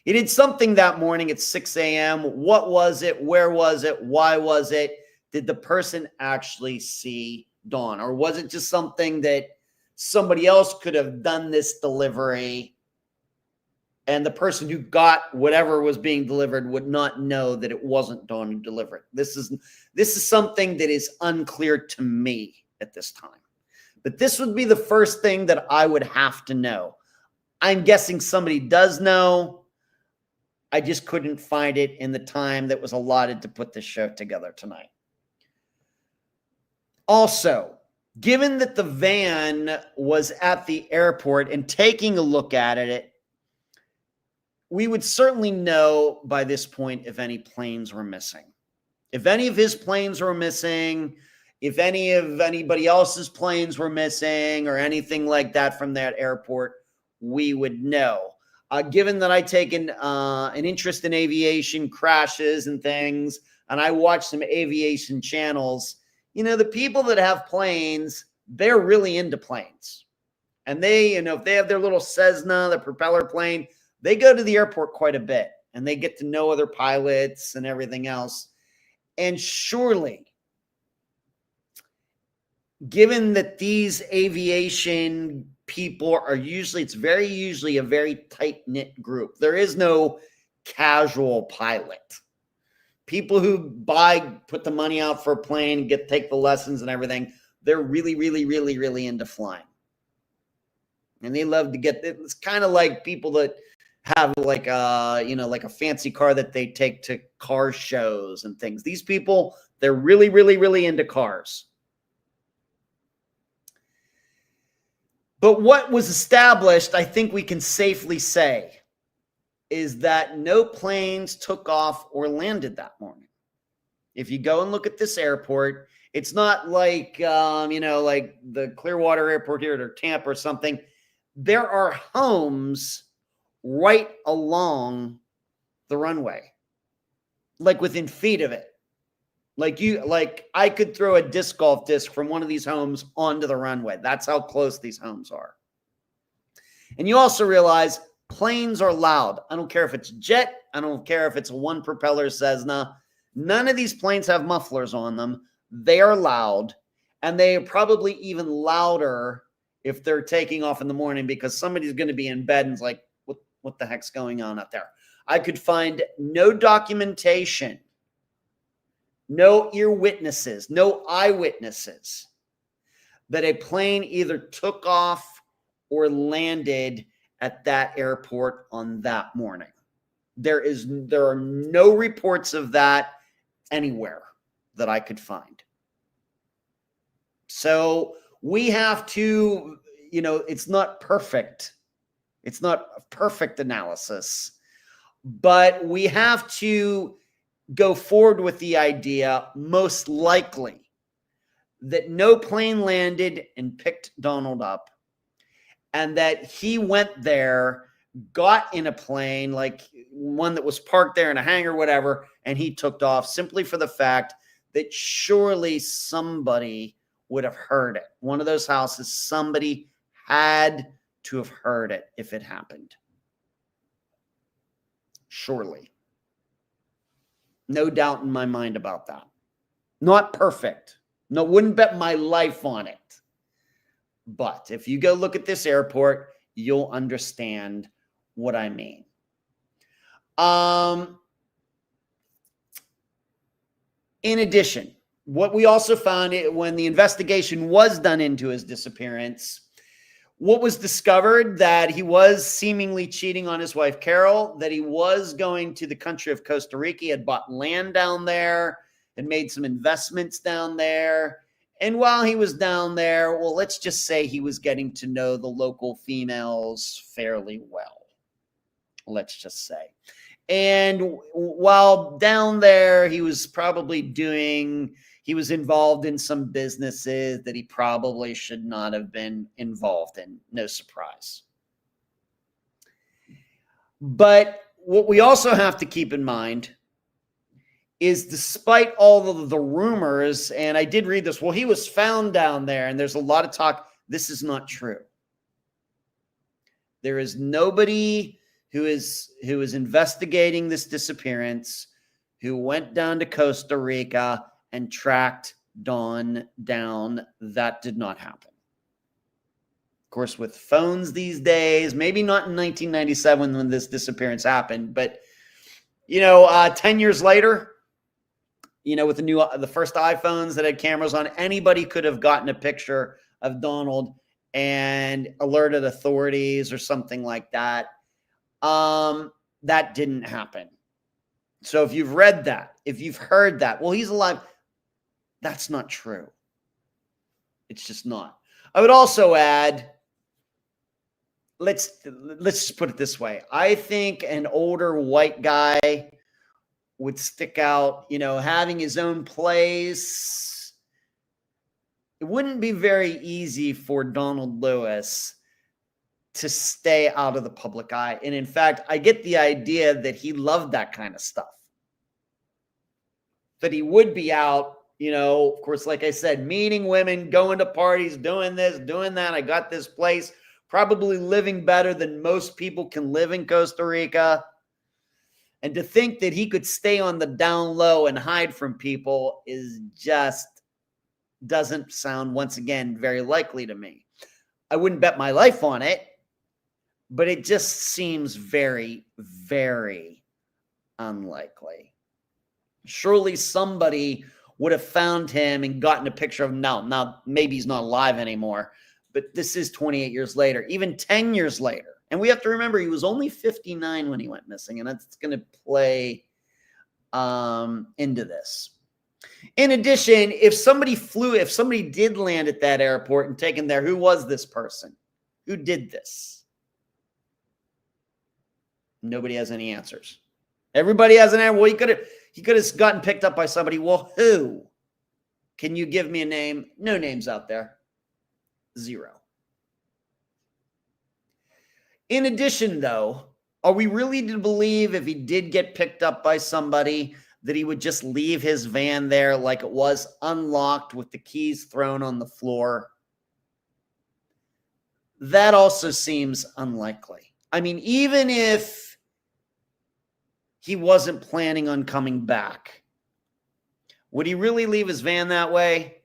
He did something that morning at 6 a.m. What was it? Where was it? Why was it? Did the person actually see Dawn? Or was it just something that somebody else could have done this delivery, and the person who got whatever was being delivered would not know that it wasn't Dawn who delivered it? This is something that is unclear to me at this time. But this would be the first thing that I would have to know. I'm guessing somebody does know. I just couldn't find it in the time that was allotted to put this show together tonight. Also, given that the van was at the airport and taking a look at it, we would certainly know by this point if any planes were missing. If any of his planes were missing, if any of anybody else's planes were missing or anything like that from that airport, we would know. Given that I take an interest in aviation crashes and things, and I watch some aviation channels, the people that have planes, they're really into planes. And they, if they have their little Cessna, the propeller plane, they go to the airport quite a bit and they get to know other pilots and everything else. And surely, given that these aviation people are it's very usually a very tight-knit group. There is no casual pilot. People who put the money out for a plane, take the lessons and everything, they're really, really, really, really into flying. And they love to it's kind of like people that have like a fancy car that they take to car shows and things. These people, they're really, really, really into cars. But what was established, I think we can safely say, is that no planes took off or landed that morning. If you go and look at this airport, it's not like, like the Clearwater Airport here or Tampa or something. There are homes right along the runway, like within feet of it. Like I could throw a disc golf disc from one of these homes onto the runway. That's how close these homes are. And you also realize planes are loud. I don't care if it's jet. I don't care if it's a one propeller Cessna. None of these planes have mufflers on them. They are loud, and they are probably even louder if they're taking off in the morning because somebody's going to be in bed and is like, what the heck's going on out there? I could find no documentation, no ear witnesses, no eyewitnesses that a plane either took off or landed at that airport on that morning. There are no reports of that anywhere that I could find. So we have to, it's not perfect. It's not a perfect analysis, but we have to go forward with the idea, most likely, that no plane landed and picked Donald up, and that he went there, got in a plane, like one that was parked there in a hangar, whatever, and he took off simply for the fact that surely somebody would have heard it. One of those houses, somebody had to have heard it if it happened. Surely. No doubt in my mind about that. Not perfect. No, wouldn't bet my life on it. But if you go look at this airport, you'll understand what I mean. In addition, what we also found when the investigation was done into his disappearance, what was discovered that he was seemingly cheating on his wife, Carol, that he was going to the country of Costa Rica. He had bought land down there and made some investments down there. And while he was down there, well, let's just say he was getting to know the local females fairly well. Let's just say. And while down there, he was involved in some businesses that he probably should not have been involved in. No surprise. But what we also have to keep in mind is, despite all of the rumors, and I did read this, well, he was found down there, and there's a lot of talk. This is not true. There is nobody who is investigating this disappearance who went down to Costa Rica and tracked Don down. That did not happen. Of course, with phones these days, maybe not in 1997 when this disappearance happened, but 10 years later, with the first iPhones that had cameras on, anybody could have gotten a picture of Donald and alerted authorities or something like that. That didn't happen. So if you've read that, if you've heard that, well, he's alive, that's not true. It's just not. I would also add, let's just put it this way. I think an older white guy would stick out, having his own place. It wouldn't be very easy for Donald Lewis to stay out of the public eye. And in fact, I get the idea that he loved that kind of stuff. That he would be out, of course, like I said, meeting women, going to parties, doing this, doing that. I got this place, probably living better than most people can live in Costa Rica. And to think that he could stay on the down low and hide from people is just doesn't sound, once again, very likely to me. I wouldn't bet my life on it, but it just seems very, very unlikely. Surely somebody would have found him and gotten a picture of him. Now, maybe he's not alive anymore, but this is 28 years later, even 10 years later. And we have to remember he was only 59 when he went missing, and that's going to play into this. In addition, if somebody did land at that airport and taken there, who was this person? Who did this? Nobody has any answers. Everybody has an answer. Well, he could have gotten picked up by somebody. Well, who? Can you give me a name? No names out there. Zero. In addition, though, are we really to believe if he did get picked up by somebody that he would just leave his van there like it was, unlocked with the keys thrown on the floor? That also seems unlikely. I mean, even if he wasn't planning on coming back, would he really leave his van that way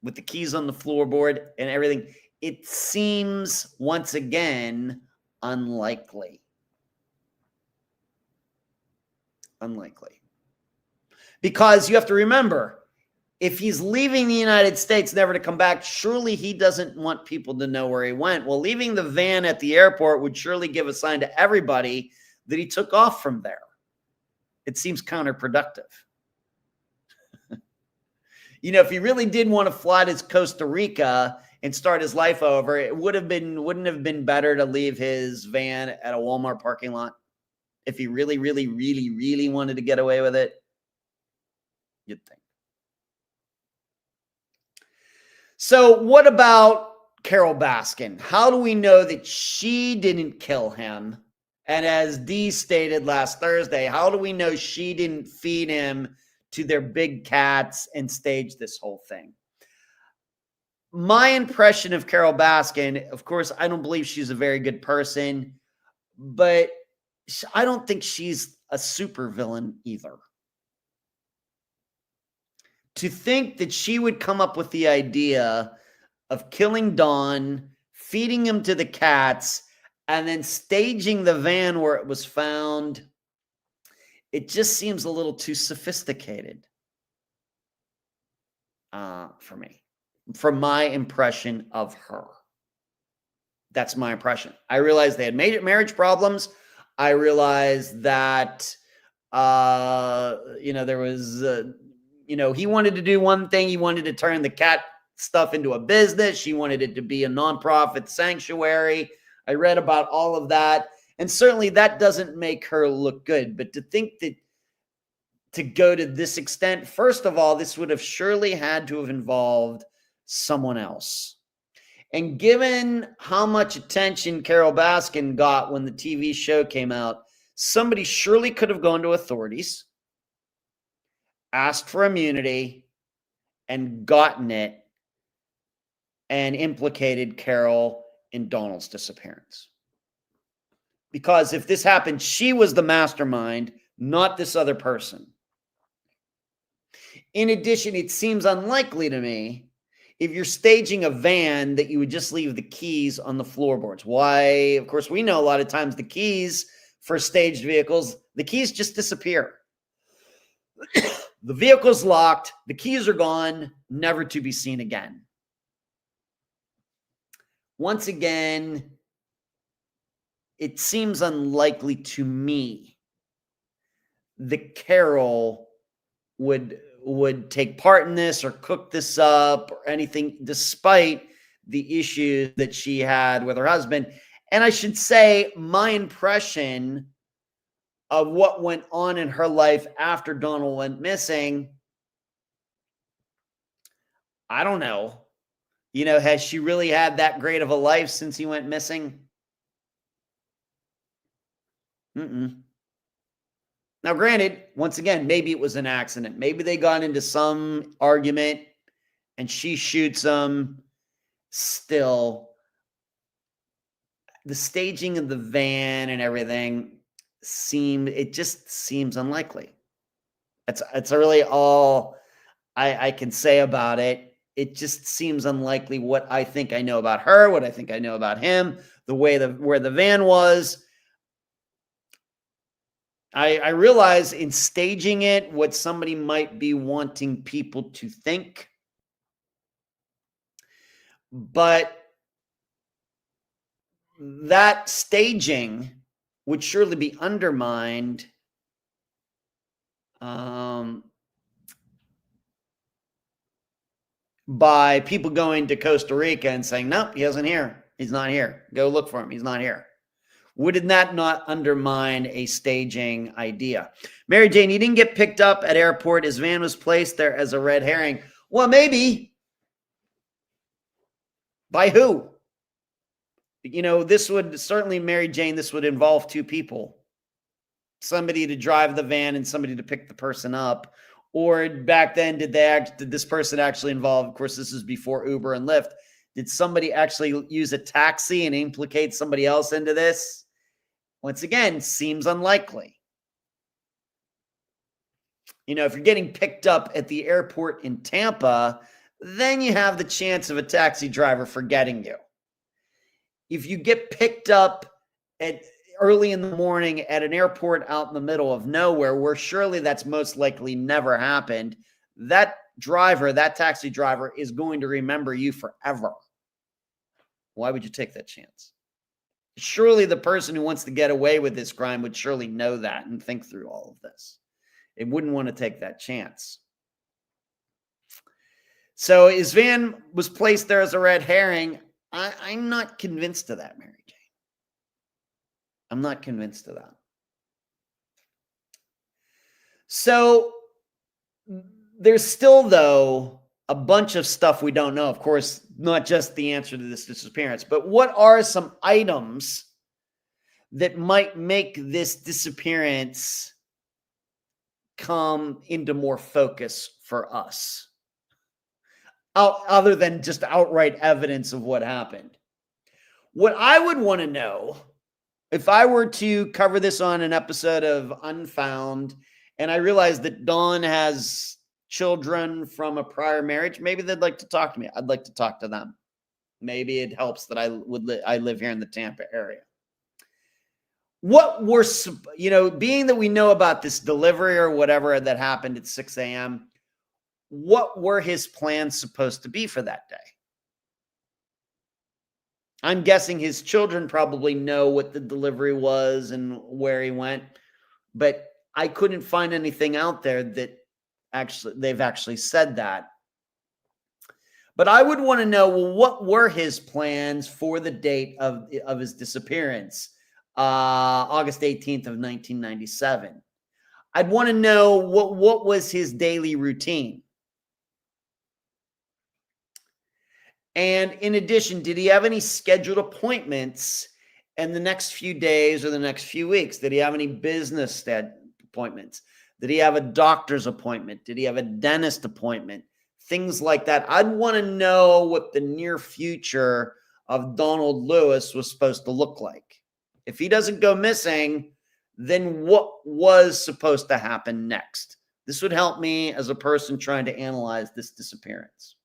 with the keys on the floorboard and everything? It seems, once again, unlikely. Unlikely. Because you have to remember, if he's leaving the United States never to come back, surely he doesn't want people to know where he went. Well, leaving the van at the airport would surely give a sign to everybody that he took off from there. It seems counterproductive. If he really did want to fly to Costa Rica and start his life over, it wouldn't have been better to leave his van at a Walmart parking lot if he really, really, really, really wanted to get away with it? You'd think. So what about Carol Baskin? How do we know that she didn't kill him? And as Dee stated last Thursday, how do we know she didn't feed him to their big cats and stage this whole thing? My impression of Carol Baskin, of course, I don't believe she's a very good person, but I don't think she's a supervillain either. To think that she would come up with the idea of killing Don, feeding him to the cats, and then staging the van where it was found, it just seems a little too sophisticated for me, from my impression of her. That's my impression. I realized they had marriage problems. I realized that, there was, he wanted to do one thing. He wanted to turn the cat stuff into a business. She wanted it to be a nonprofit sanctuary. I read about all of that. And certainly that doesn't make her look good. But to think that to go to this extent, first of all, this would have surely had to have involved someone else. And given how much attention Carol Baskin got when the TV show came out, somebody surely could have gone to authorities, asked for immunity, and gotten it, and implicated Carol in Donald's disappearance. Because if this happened, she was the mastermind, not this other person. In addition, it seems unlikely to me, if you're staging a van, that you would just leave the keys on the floorboards. Why? Of course, we know a lot of times the keys for staged vehicles, the keys just disappear. The vehicle's locked, the keys are gone, never to be seen again. Once again, it seems unlikely to me that Carol would take part in this or cook this up or anything, despite the issues that she had with her husband. And I should say, my impression of what went on in her life after Donald went missing, I don't know. Has she really had that great of a life since he went missing? Mm-mm. Now, granted, once again, maybe it was an accident. Maybe they got into some argument and she shoots him. Still, the staging of the van and everything just seems unlikely. It's really all I can say about it. It just seems unlikely what I think I know about her, what I think I know about him, the way where the van was. I realize in staging it, what somebody might be wanting people to think, but that staging would surely be undermined by people going to Costa Rica and saying, nope, he isn't here. He's not here. Go look for him. He's not here. Wouldn't that not undermine a staging idea? Mary Jane, he didn't get picked up at airport. His van was placed there as a red herring. Well, maybe. By who? This would certainly, Mary Jane, this would involve two people. Somebody to drive the van and somebody to pick the person up. Or back then, did this person actually involve, of course, this is before Uber and Lyft. Did somebody actually use a taxi and implicate somebody else into this? Once again, seems unlikely. If you're getting picked up at the airport in Tampa, then you have the chance of a taxi driver forgetting you. If you get picked up at early in the morning at an airport out in the middle of nowhere, where surely that's most likely never happened, that taxi driver is going to remember you forever. Why would you take that chance? Surely the person who wants to get away with this crime would surely know that and think through all of this. It wouldn't want to take that chance. So his van was placed there as a red herring. I'm not convinced of that, Mary Jane. I'm not convinced of that. So there's still, though, a bunch of stuff we don't know. Of course, not just the answer to this disappearance, but what are some items that might make this disappearance come into more focus for us, other than just outright evidence of what happened? What I would want to know, if I were to cover this on an episode of Unfound, and I realized that Dawn has children from a prior marriage, maybe they'd like to talk to me. I'd like to talk to them. Maybe it helps that I live here in the Tampa area. What were, being that we know about this delivery or whatever that happened at 6 a.m., what were his plans supposed to be for that day? I'm guessing his children probably know what the delivery was and where he went, but I couldn't find anything out there that they've actually said that. But I would want to know, well, what were his plans for the date of his disappearance, August 18th of 1997? I'd want to know what was his daily routine. And in addition, did he have any scheduled appointments in the next few days or the next few weeks? Did he have any business appointments? Did he have a doctor's appointment? Did he have a dentist appointment? Things like that. I'd want to know what the near future of Donald Lewis was supposed to look like. If he doesn't go missing, then what was supposed to happen next? This would help me as a person trying to analyze this disappearance.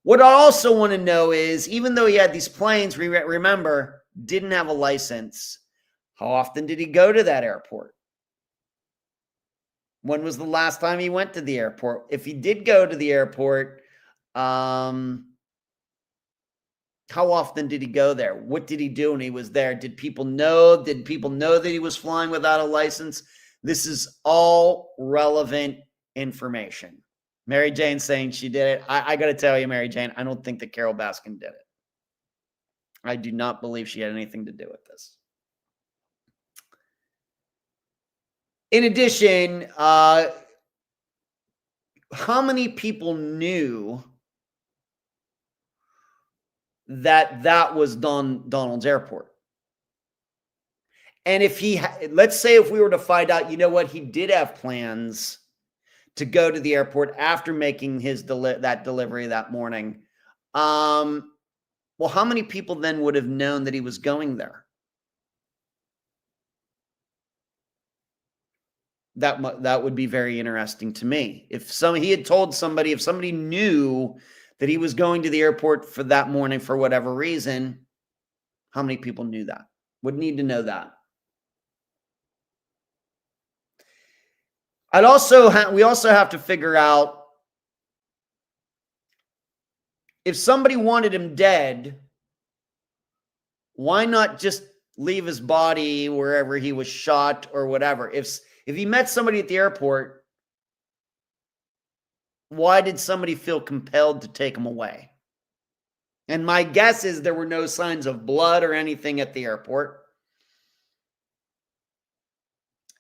What I also want to know is, even though he had these planes, remember, didn't have a license, how often did he go to that airport? When was the last time he went to the airport? If he did go to the airport, how often did he go there? What did he do when he was there? Did people know? Did people know that he was flying without a license? This is all relevant information. Mary Jane saying she did it. I got to tell you, Mary Jane, I don't think that Carol Baskin did it. I do not believe she had anything to do with this. In addition, how many people knew that was Donald's airport. And if let's say if we were to find out, you know what, he did have plans to go to the airport after making his that delivery that morning. Well, how many people then would have known that he was going there? That would be very interesting to me. If he had told somebody, if somebody knew that he was going to the airport for that morning for whatever reason, how many people knew that? Would need to know that. we also have to figure out if somebody wanted him dead, why not just leave his body wherever he was shot or whatever? If he met somebody at the airport, why did somebody feel compelled to take him away? And my guess is there were no signs of blood or anything at the airport.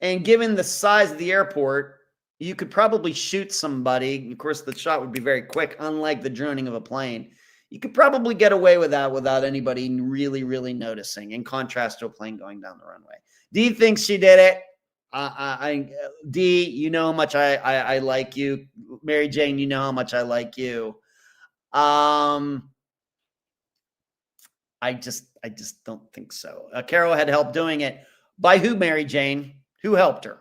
And given the size of the airport, you could probably shoot somebody. Of course, the shot would be very quick, unlike the droning of a plane. You could probably get away with that without anybody really, really noticing, in contrast to a plane going down the runway. D thinks she did it. D, you know how much I like you. Mary Jane, you know how much I like you. I just don't think so. Carol had help doing it. By who, Mary Jane? Who helped her?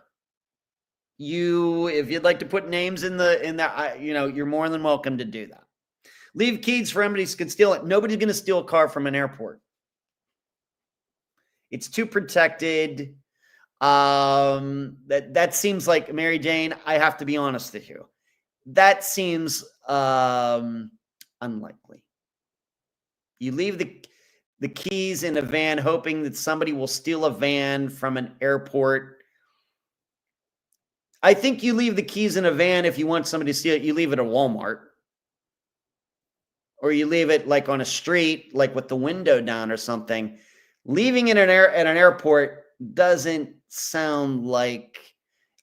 If you'd like to put names in that, you're more than welcome to do that. Leave keys for anybody who could steal it. Nobody's going to steal a car from an airport. It's too protected. That seems like, Mary Jane, I have to be honest with you. That seems unlikely. You leave the keys in a van hoping that somebody will steal a van from an airport. I think you leave the keys in a van if you want somebody to steal it. You leave it at Walmart. Or you leave it like on a street, like with the window down or something. Leaving it at an airport doesn't sound like...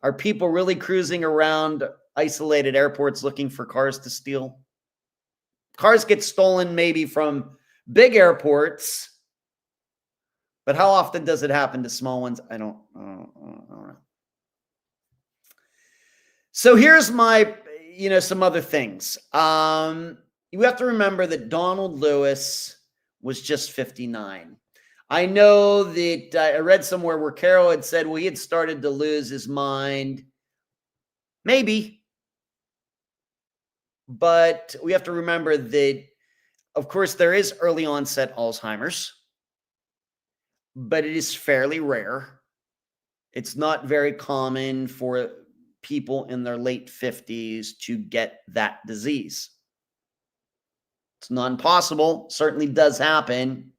Are people really cruising around isolated airports looking for cars to steal? Cars get stolen maybe from big airports, but how often does it happen to small ones? I don't know. So here's my, some other things. You have to remember that Donald Lewis was just 59. I know that I read somewhere where Carol had said, well, he had started to lose his mind. Maybe. But we have to remember that, of course, there is early onset Alzheimer's, but it is fairly rare. It's not very common for people in their late 50s to get that disease. It's not impossible. Certainly does happen.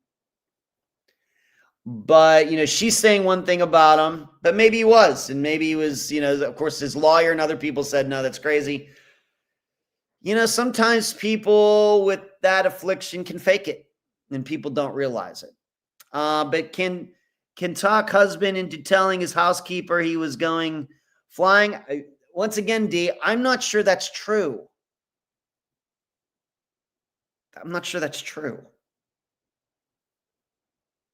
But, she's saying one thing about him, but maybe he was. And maybe he was, of course, his lawyer and other people said, no, that's crazy. Sometimes people with that affliction can fake it and people don't realize it. But can talk husband into telling his housekeeper he was going flying. Once again, D, I'm not sure that's true. I'm not sure that's true.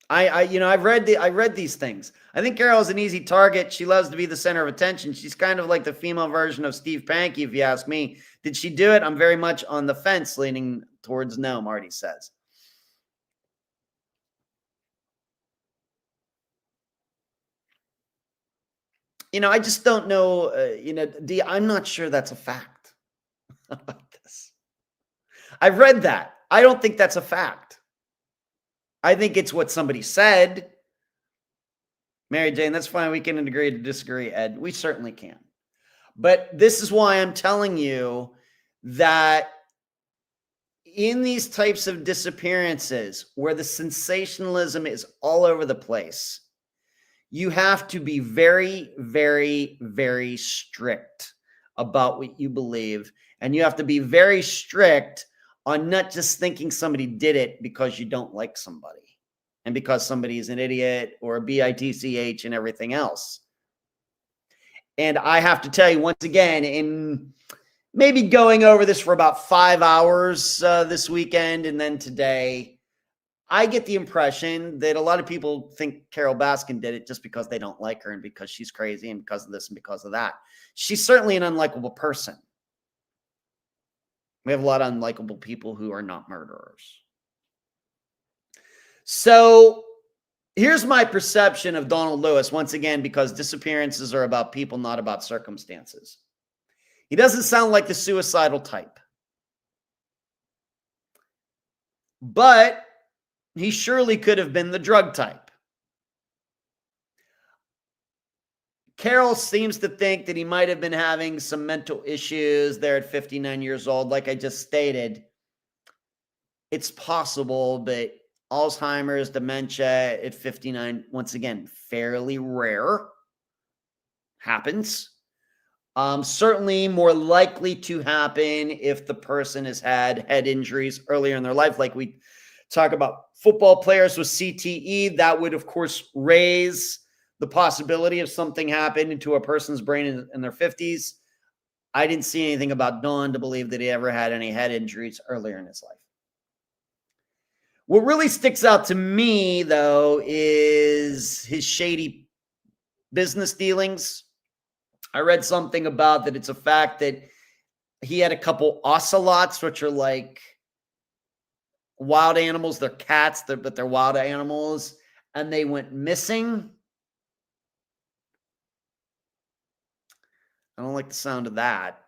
I've read these things. I think Carol is an easy target. She loves to be the center of attention. She's kind of like the female version of Steve Pankey, if you ask me. Did she do it? I'm very much on the fence, leaning towards no, Marty says. I just don't know, D, I'm not sure that's a fact about this. I've read that. I don't think that's a fact. I think it's what somebody said. Mary Jane, that's fine. We can agree to disagree, Ed. We certainly can. But this is why I'm telling you that in these types of disappearances where the sensationalism is all over the place, you have to be very, very, very strict about what you believe. And you have to be very strict on not just thinking somebody did it because you don't like somebody and because somebody is an idiot or a bitch and everything else. And I have to tell you once again, in maybe going over this for about 5 hours this weekend and then today, I get the impression that a lot of people think Carol Baskin did it just because they don't like her and because she's crazy and because of this and because of that. She's certainly an unlikable person. We have a lot of unlikable people who are not murderers. So here's my perception of Donald Lewis, once again, because disappearances are about people, not about circumstances. He doesn't sound like the suicidal type. But he surely could have been the drug type. Carol seems to think that he might have been having some mental issues there at 59 years old. Like I just stated, it's possible, but Alzheimer's, dementia at 59, once again, fairly rare. Happens. Certainly more likely to happen if the person has had head injuries earlier in their life, like we talk about football players with CTE. That would, of course, raise the possibility of something happening to a person's brain in their 50s. I didn't see anything about Don to believe that he ever had any head injuries earlier in his life. What really sticks out to me, though, is his shady business dealings. I read something about that it's a fact that he had a couple ocelots, which are like wild animals. They're cats, but they're wild animals, and they went missing. I don't like the sound of that.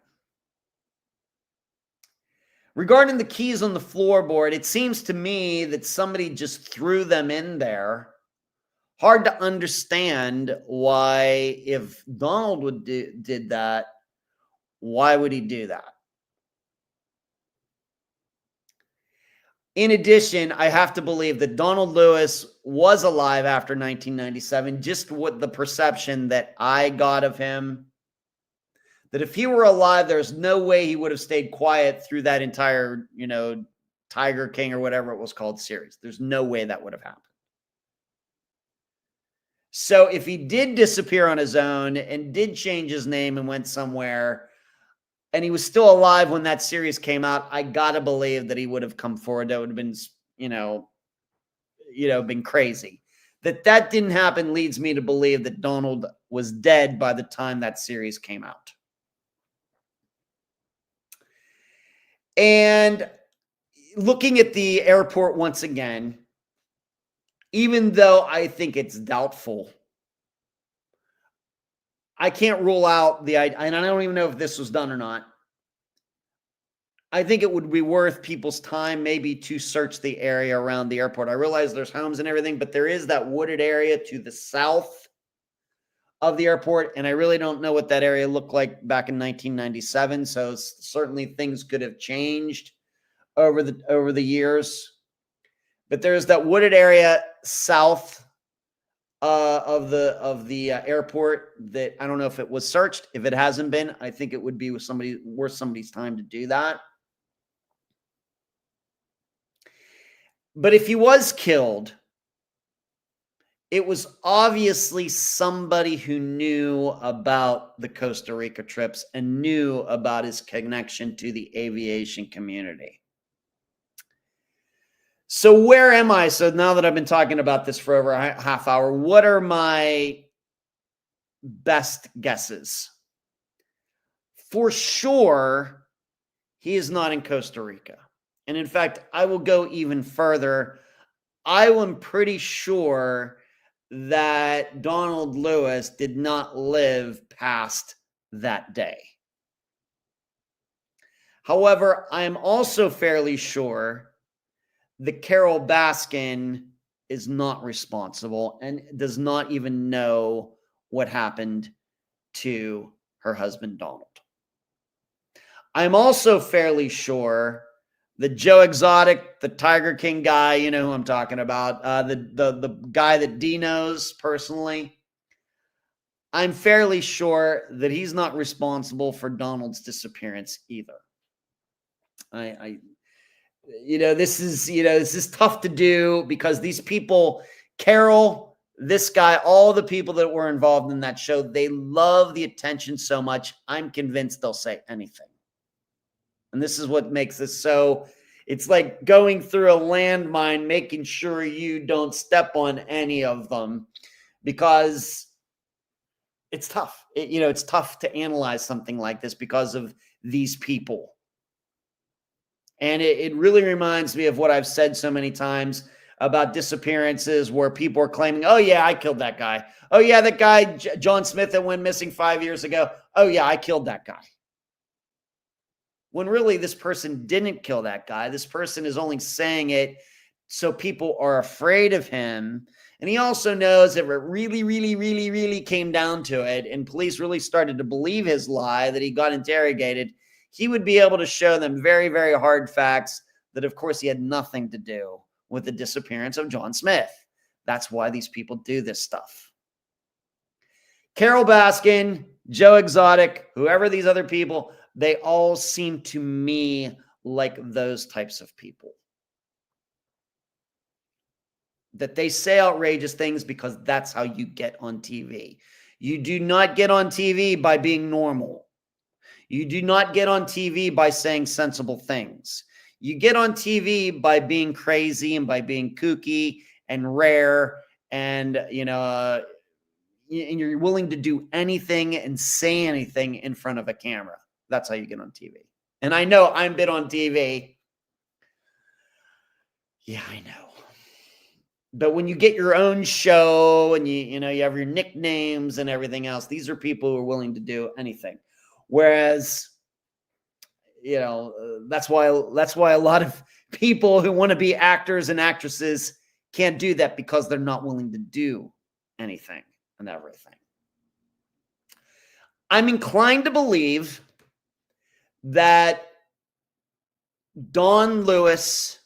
Regarding the keys on the floorboard, it seems to me that somebody just threw them in there. Hard to understand why, if Donald did that, why would he do that? In addition, I have to believe that Donald Lewis was alive after 1997, just what the perception that I got of him, that if he were alive, there's no way he would have stayed quiet through that entire, Tiger King or whatever it was called series. There's no way that would have happened. So if he did disappear on his own and did change his name and went somewhere, and he was still alive when that series came out, I gotta believe that he would have come forward. That would have been, been crazy. That didn't happen leads me to believe that Donald was dead by the time that series came out. And looking at the airport once again, even though I think it's doubtful, I can't rule out the idea, and I don't even know if this was done or not. I think it would be worth people's time maybe to search the area around the airport. I realize there's homes and everything, but there is that wooded area to the south of the airport, and I really don't know what that area looked like back in 1997, so certainly things could have changed over the years. But there's that wooded area south of the airport that I don't know if it was searched. If it hasn't been, I think it would be worth somebody's time to do that. But if he was killed, it was obviously somebody who knew about the Costa Rica trips and knew about his connection to the aviation community. So where am I? So now that I've been talking about this for over a half hour, what are my best guesses? For sure, he is not in Costa Rica. And in fact, I will go even further. I am pretty sure that Donald Lewis did not live past that day. However, I am also fairly sure that Carol Baskin is not responsible and does not even know what happened to her husband, Donald. I'm also fairly sure that Joe Exotic, the Tiger King guy, you know who I'm talking about, the guy that Dee knows personally, I'm fairly sure that he's not responsible for Donald's disappearance either. This is tough to do because these people, Carol, this guy, all the people that were involved in that show, they love the attention so much. I'm convinced they'll say anything. And this is what makes this so, It's like going through a landmine, making sure you don't step on any of them, because it's tough. It's tough to analyze something like this because of these people. And it really reminds me of what I've said so many times about disappearances, where people are claiming, oh, yeah, I killed that guy. Oh, yeah, that guy, John Smith, that went missing 5 years ago. Oh, yeah, I killed that guy. When really this person didn't kill that guy. This person is only saying it so people are afraid of him. And he also knows if it really, really, really, really came down to it, and police really started to believe his lie that he got interrogated, he would be able to show them very, very hard facts that, of course, he had nothing to do with the disappearance of John Smith. That's why these people do this stuff. Carol Baskin, Joe Exotic, whoever these other people, they all seem to me like those types of people. That they say outrageous things because that's how you get on TV. You do not get on TV by being normal. You do not get on TV by saying sensible things. You get on TV by being crazy and by being kooky and rare, and and you're willing to do anything and say anything in front of a camera. That's how you get on TV. And I know I'm been on TV. Yeah, I know. But when you get your own show and you have your nicknames and everything else, these are people who are willing to do anything. Whereas, that's why a lot of people who want to be actors and actresses can't do that, because they're not willing to do anything and everything. I'm inclined to believe that Don Lewis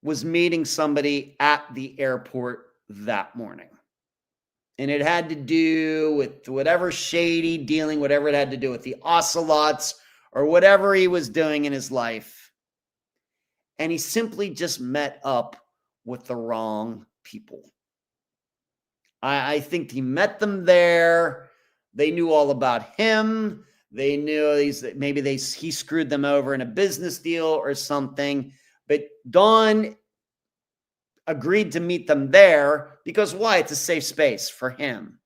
was meeting somebody at the airport that morning. And it had to do with whatever shady dealing, whatever it had to do with the ocelots or whatever he was doing in his life. And he simply just met up with the wrong people. I think he met them there. They knew all about him. They knew he screwed them over in a business deal or something. But Don agreed to meet them there because why? It's a safe space for him.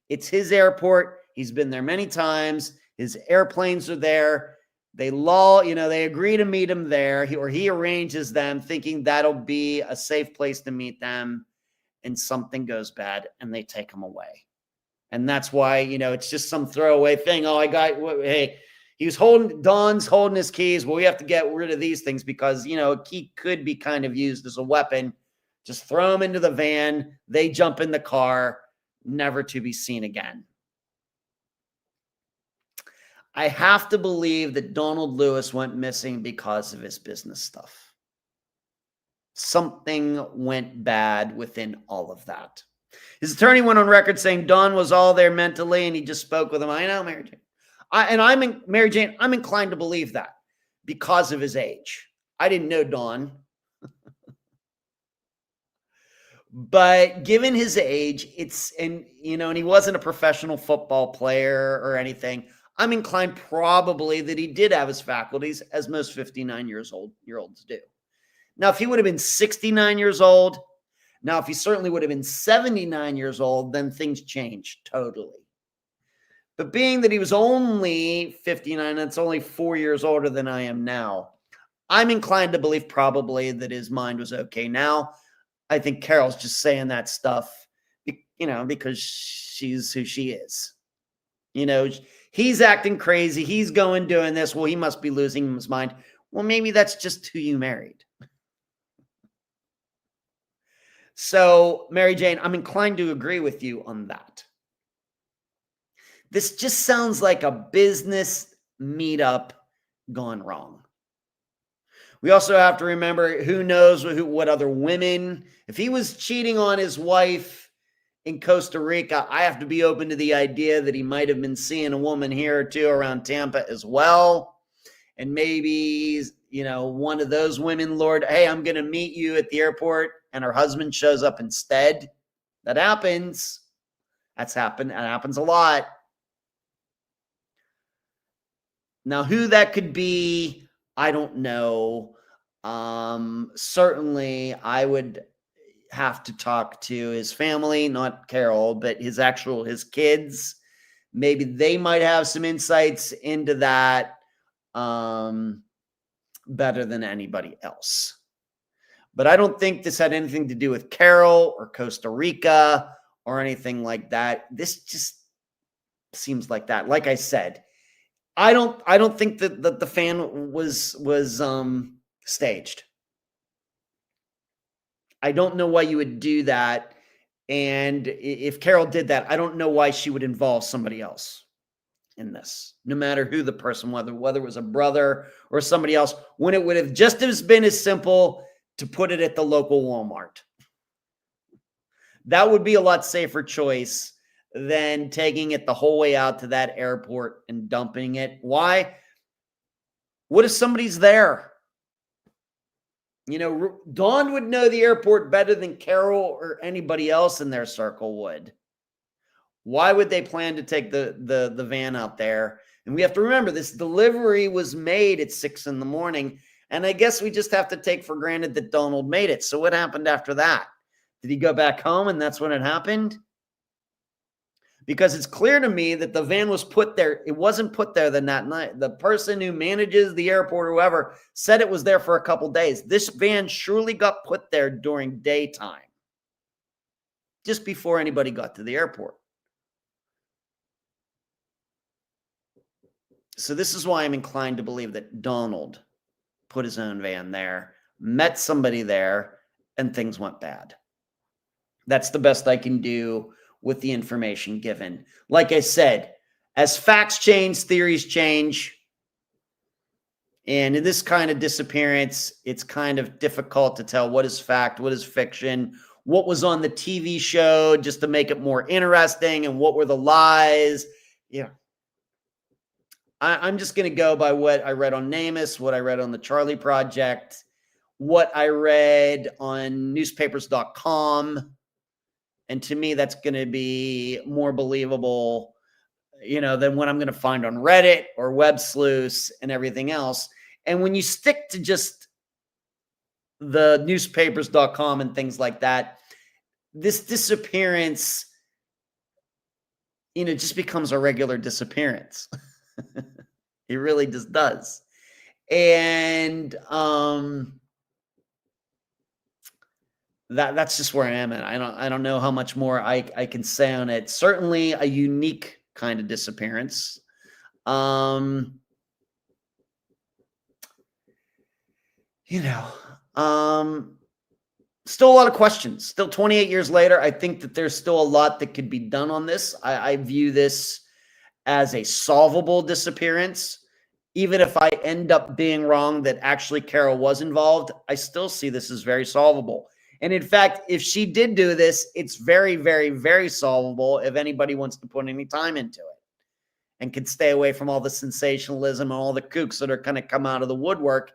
It's his airport. He's been there many times. His airplanes are there. They agree to meet him there, he arranges them thinking that'll be a safe place to meet them, and something goes bad and they take him away. And that's why, it's just some throwaway thing. Oh, Don's holding his keys. Well, we have to get rid of these things because, a key could be kind of used as a weapon. Just throw them into the van. They jump in the car, never to be seen again. I have to believe that Donald Lewis went missing because of his business stuff. Something went bad within all of that. His attorney went on record saying Don was all there mentally and he just spoke with him. I know, Mary Jane. Mary Jane, I'm inclined to believe that because of his age. I didn't know Don. But given his age, and he wasn't a professional football player or anything, I'm inclined probably that he did have his faculties, as most 59-year-olds do. Now, if he would have been 69 years old, if he certainly would have been 79 years old, then things changed totally. But being that he was only 59, that's only 4 years older than I am now, I'm inclined to believe probably that his mind was okay now. I think Carol's just saying that stuff, because she's who she is. He's acting crazy. He's doing this. Well, he must be losing his mind. Well, maybe that's just who you married. So, Mary Jane, I'm inclined to agree with you on that. This just sounds like a business meetup gone wrong. We also have to remember, who knows what other women. If he was cheating on his wife in Costa Rica, I have to be open to the idea that he might have been seeing a woman here or two around Tampa as well. And maybe, one of those women, Lord, hey, I'm going to meet you at the airport, and her husband shows up instead. That happens. That happens a lot. Now, who that could be, I don't know. Certainly, I would have to talk to his family, not Carol, but his kids. Maybe they might have some insights into that better than anybody else. But I don't think this had anything to do with Carol or Costa Rica or anything like that. This just seems like that. Like I said, I don't think that the fan was staged. I don't know why you would do that. And if Carol did that, I don't know why she would involve somebody else in this, no matter who the person, whether it was a brother or somebody else, when it would have just as been as simple to put it at the local Walmart. That would be a lot safer choice than taking it the whole way out to that airport and dumping it. Why? What if somebody's there? Dawn would know the airport better than Carol or anybody else in their circle would. Why would they plan to take the van out there? And we have to remember, this delivery was made at 6 a.m. And I guess we just have to take for granted that Donald made it. So what happened after that? Did he go back home and that's when it happened? Because it's clear to me that the van was put there. It wasn't put there that night. The person who manages the airport or whoever said it was there for a couple days. This van surely got put there during daytime, just before anybody got to the airport. So this is why I'm inclined to believe that Donald put his own van there, met somebody there, and things went bad. That's the best I can do with the information given. Like I said, as facts change, theories change. And in this kind of disappearance, it's kind of difficult to tell what is fact, what is fiction, what was on the TV show just to make it more interesting, and what were the lies. I'm just going to go by what I read on NamUs, what I read on the Charlie Project, what I read on newspapers.com. And to me, that's going to be more believable, than what I'm going to find on Reddit or Web Sleuths and everything else. And when you stick to just the newspapers.com and things like that, this disappearance, just becomes a regular disappearance. It really just does. And that's just where I am at. I don't know how much more I can say on it. Certainly a unique kind of disappearance. Still a lot of questions. Still 28 years later, I think that there's still a lot that could be done on this. I view this as a solvable disappearance. Even if I end up being wrong that actually Carol was involved, I still see this as very solvable. And in fact, if she did do this, it's very, very, very solvable if anybody wants to put any time into it and can stay away from all the sensationalism and all the kooks that are going to come out of the woodwork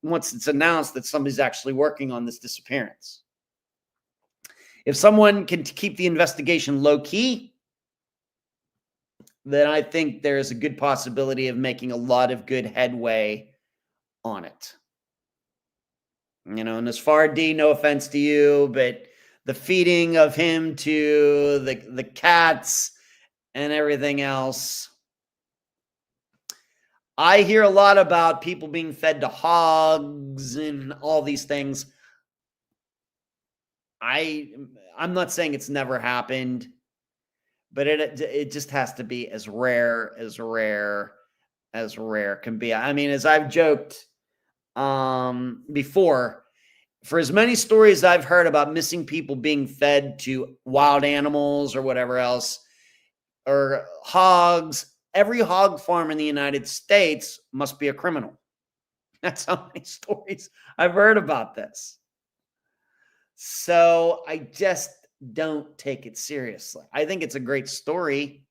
once it's announced that somebody's actually working on this disappearance. If someone can keep the investigation low key, then I think there's a good possibility of making a lot of good headway on it. And as far D, no offense to you, but the feeding of him to the cats and everything else, I hear a lot about people being fed to hogs and all these things. I'm not saying it's never happened, but it just has to be as rare as can be. I mean, as I've joked before, for as many stories I've heard about missing people being fed to wild animals or whatever else, or hogs, every hog farm in the United States must be a criminal. That's how many stories I've heard about this. So I just don't take it seriously. I think it's a great story.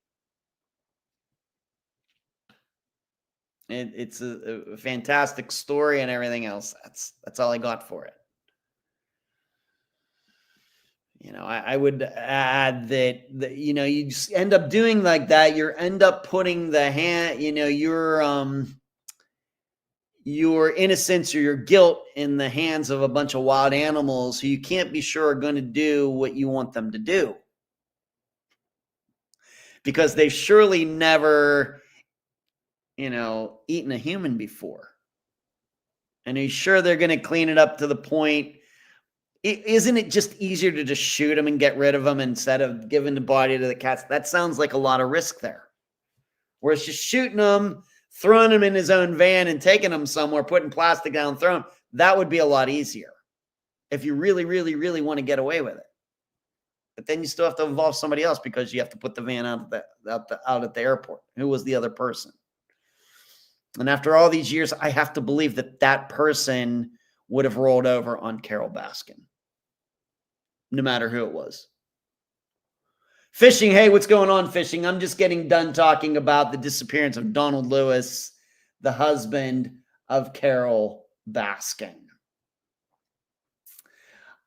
It's a fantastic story and everything else. That's all I got for it. I would add that you just end up doing like that. You end up putting the hand, your innocence or your guilt in the hands of a bunch of wild animals who you can't be sure are going to do what you want them to do. Because they've surely never, eaten a human before. And are you sure they're going to clean it up to the point? Isn't it just easier to just shoot them and get rid of them instead of giving the body to the cats? That sounds like a lot of risk there. Whereas just shooting them, throwing them in his own van and taking them somewhere, putting plastic down, throwing, that would be a lot easier if you really, really, really want to get away with it. But then you still have to involve somebody else because you have to put the van out at the airport. Who was the other person? And after all these years, I have to believe that person would have rolled over on Carol Baskin, no matter who it was. Fishing. Hey, what's going on, Fishing? I'm just getting done talking about the disappearance of Donald Lewis, the husband of Carol Baskin.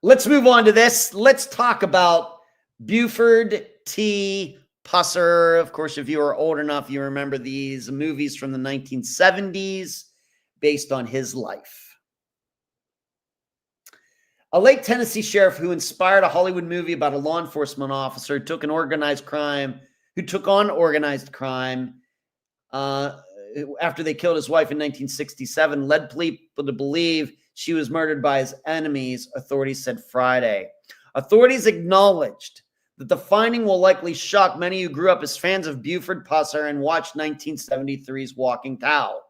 Let's move on to this. Let's talk about Buford T. Pusser. Of course, if you are old enough, you remember these movies from the 1970s based on his life. A late Tennessee sheriff who inspired a Hollywood movie about a law enforcement officer who took on organized crime after they killed his wife in 1967 led people to believe she was murdered by his enemies, authorities said Friday. Authorities acknowledged that the finding will likely shock many who grew up as fans of Buford Pusser and watched 1973's Walking Tall,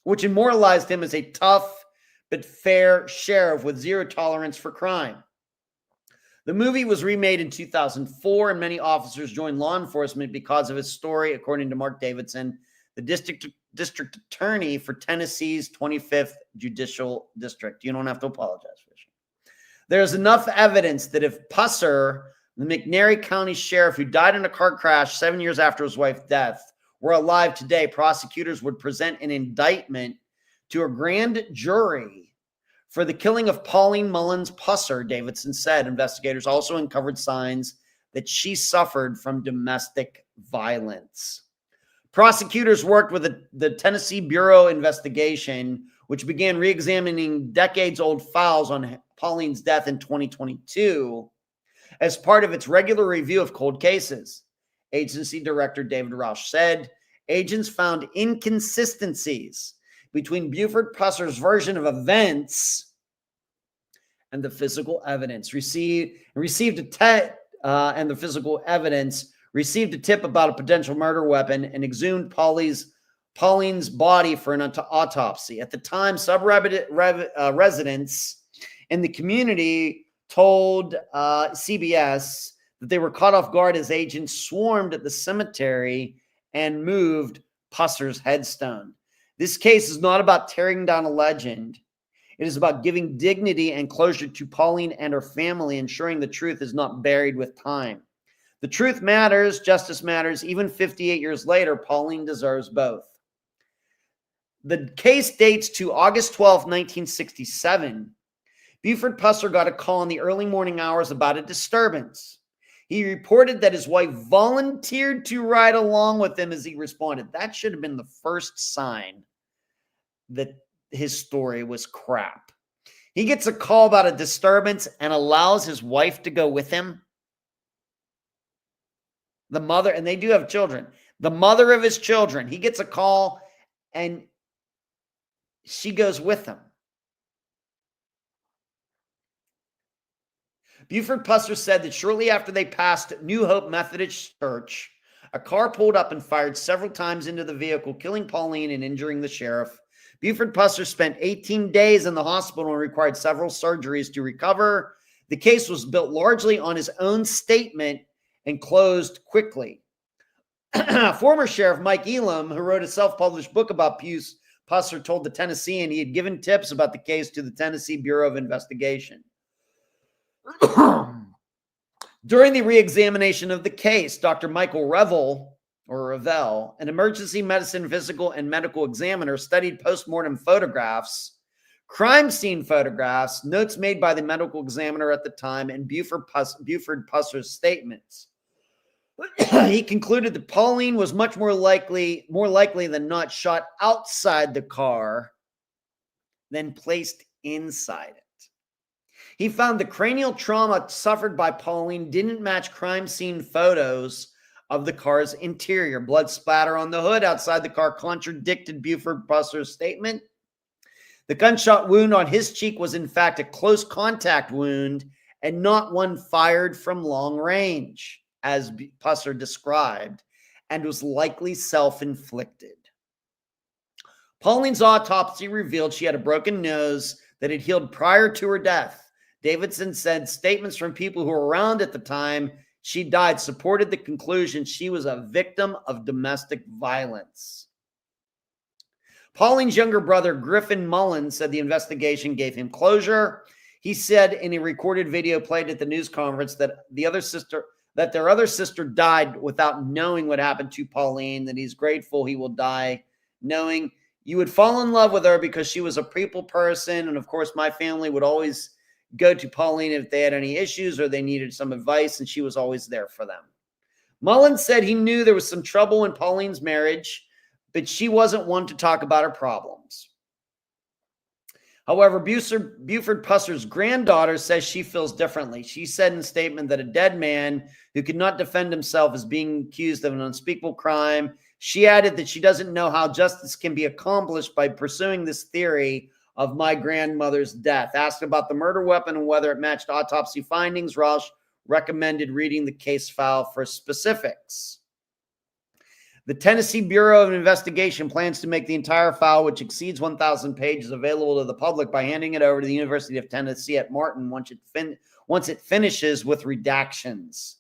which immortalized him as a tough but fair sheriff with zero tolerance for crime. The movie was remade in 2004, and many officers joined law enforcement because of his story, according to Mark Davidson, the district attorney for Tennessee's 25th Judicial District. You don't have to apologize, Fisher. There's enough evidence that if Pusser, the McNairy County sheriff who died in a car crash 7 years after his wife's death, were alive today, prosecutors would present an indictment to a grand jury for the killing of Pauline Mullins Pusser, Davidson said. Investigators also uncovered signs that she suffered from domestic violence. Prosecutors worked with the Tennessee Bureau Investigation, which began re-examining decades-old files on Pauline's death in 2022 as part of its regular review of cold cases. Agency Director David Roush said agents found inconsistencies between Buford Pusser's version of events and the physical evidence received a tip about a potential murder weapon and exhumed Pauline's body for an autopsy. At the time, residents in the community told CBS that they were caught off guard as agents swarmed at the cemetery and moved Pusser's headstone. This case is not about tearing down a legend. It is about giving dignity and closure to Pauline and her family, ensuring the truth is not buried with time. The truth matters, justice matters. Even 58 years later, Pauline deserves both. The case dates to August 12, 1967. Buford Pusser got a call in the early morning hours about a disturbance. He reported that his wife volunteered to ride along with him as he responded. That should have been the first sign that his story was crap. He gets a call about a disturbance and allows his wife to go with him. The mother, and they do have children. The mother of his children, he gets a call and she goes with him. Buford Pusser said that shortly after they passed New Hope Methodist Church, a car pulled up and fired several times into the vehicle, killing Pauline and injuring the sheriff. Buford Pusser spent 18 days in the hospital and required several surgeries to recover. The case was built largely on his own statement and closed quickly. Former Sheriff Mike Elam, who wrote a self-published book about Pusser, told the Tennessean he had given tips about the case to the Tennessee Bureau of Investigation. During the re-examination of the case, Dr. Michael Revel, an emergency medicine, physical, and medical examiner, studied post-mortem photographs, crime scene photographs, notes made by the medical examiner at the time, and Buford Pusser's statements. He concluded that Pauline was much more likely than not shot outside the car than placed inside it. He found the cranial trauma suffered by Pauline didn't match crime scene photos of the car's interior. Blood splatter on the hood outside the car contradicted Buford Pusser's statement. The gunshot wound on his cheek was in fact a close contact wound and not one fired from long range, as Pusser described, and was likely self-inflicted. Pauline's autopsy revealed she had a broken nose that had healed prior to her death. Davidson said statements from people who were around at the time she died supported the conclusion she was a victim of domestic violence. Pauline's younger brother, Griffin Mullins, said the investigation gave him closure. He said in a recorded video played at the news conference that their other sister died without knowing what happened to Pauline, that he's grateful he will die knowing. You would fall in love with her because she was a people person, and of course my family would always go to Pauline if they had any issues or they needed some advice, and she was always there for them. Mullins said he knew there was some trouble in Pauline's marriage, but she wasn't one to talk about her problems. However, Buford Pusser's granddaughter says she feels differently. She said in a statement that a dead man who could not defend himself is being accused of an unspeakable crime. She added that she doesn't know how justice can be accomplished by pursuing this theory of my grandmother's death. Asked about the murder weapon and whether it matched autopsy findings, Roush recommended reading the case file for specifics. The Tennessee Bureau of Investigation plans to make the entire file, which exceeds 1,000 pages, available to the public by handing it over to the University of Tennessee at Martin once it finishes with redactions.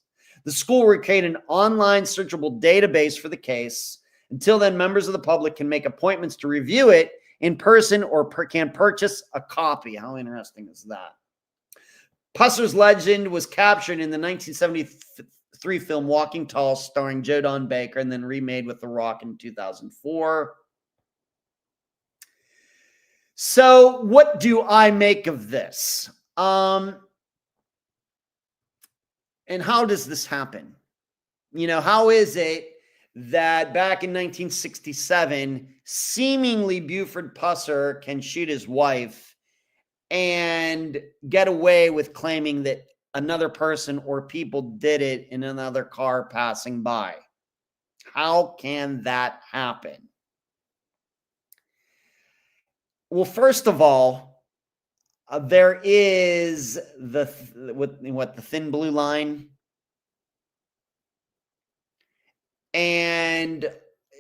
The school will create an online searchable database for the case. Until then, members of the public can make appointments to review it in person or can purchase a copy. How interesting is that? Pusser's legend was captured in the 1973 film Walking Tall, starring Joe Don Baker, and then remade with The Rock in 2004. So what do I make of this? And how does this happen? You know, how is it that back in 1967, seemingly Buford Pusser can shoot his wife and get away with claiming that another person or people did it in another car passing by? How can that happen? Well, first of all, there is the thin blue line. And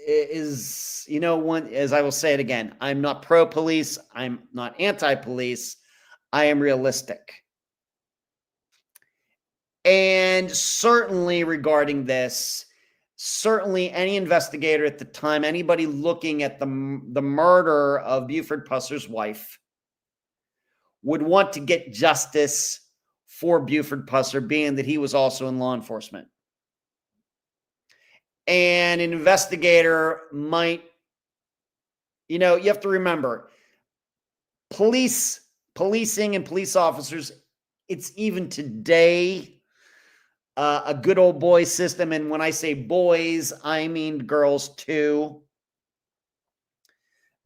is, you know, one, as I will say it again, I'm not pro-police. I'm not anti-police. I am realistic. And certainly regarding this, certainly any investigator at the time, anybody looking at the murder of Buford Pusser's wife would want to get justice for Buford Pusser, being that he was also in law enforcement. And an investigator might, you know, you have to remember, policing and police officers, it's even today a good old boy system. And when I say boys, I mean girls too.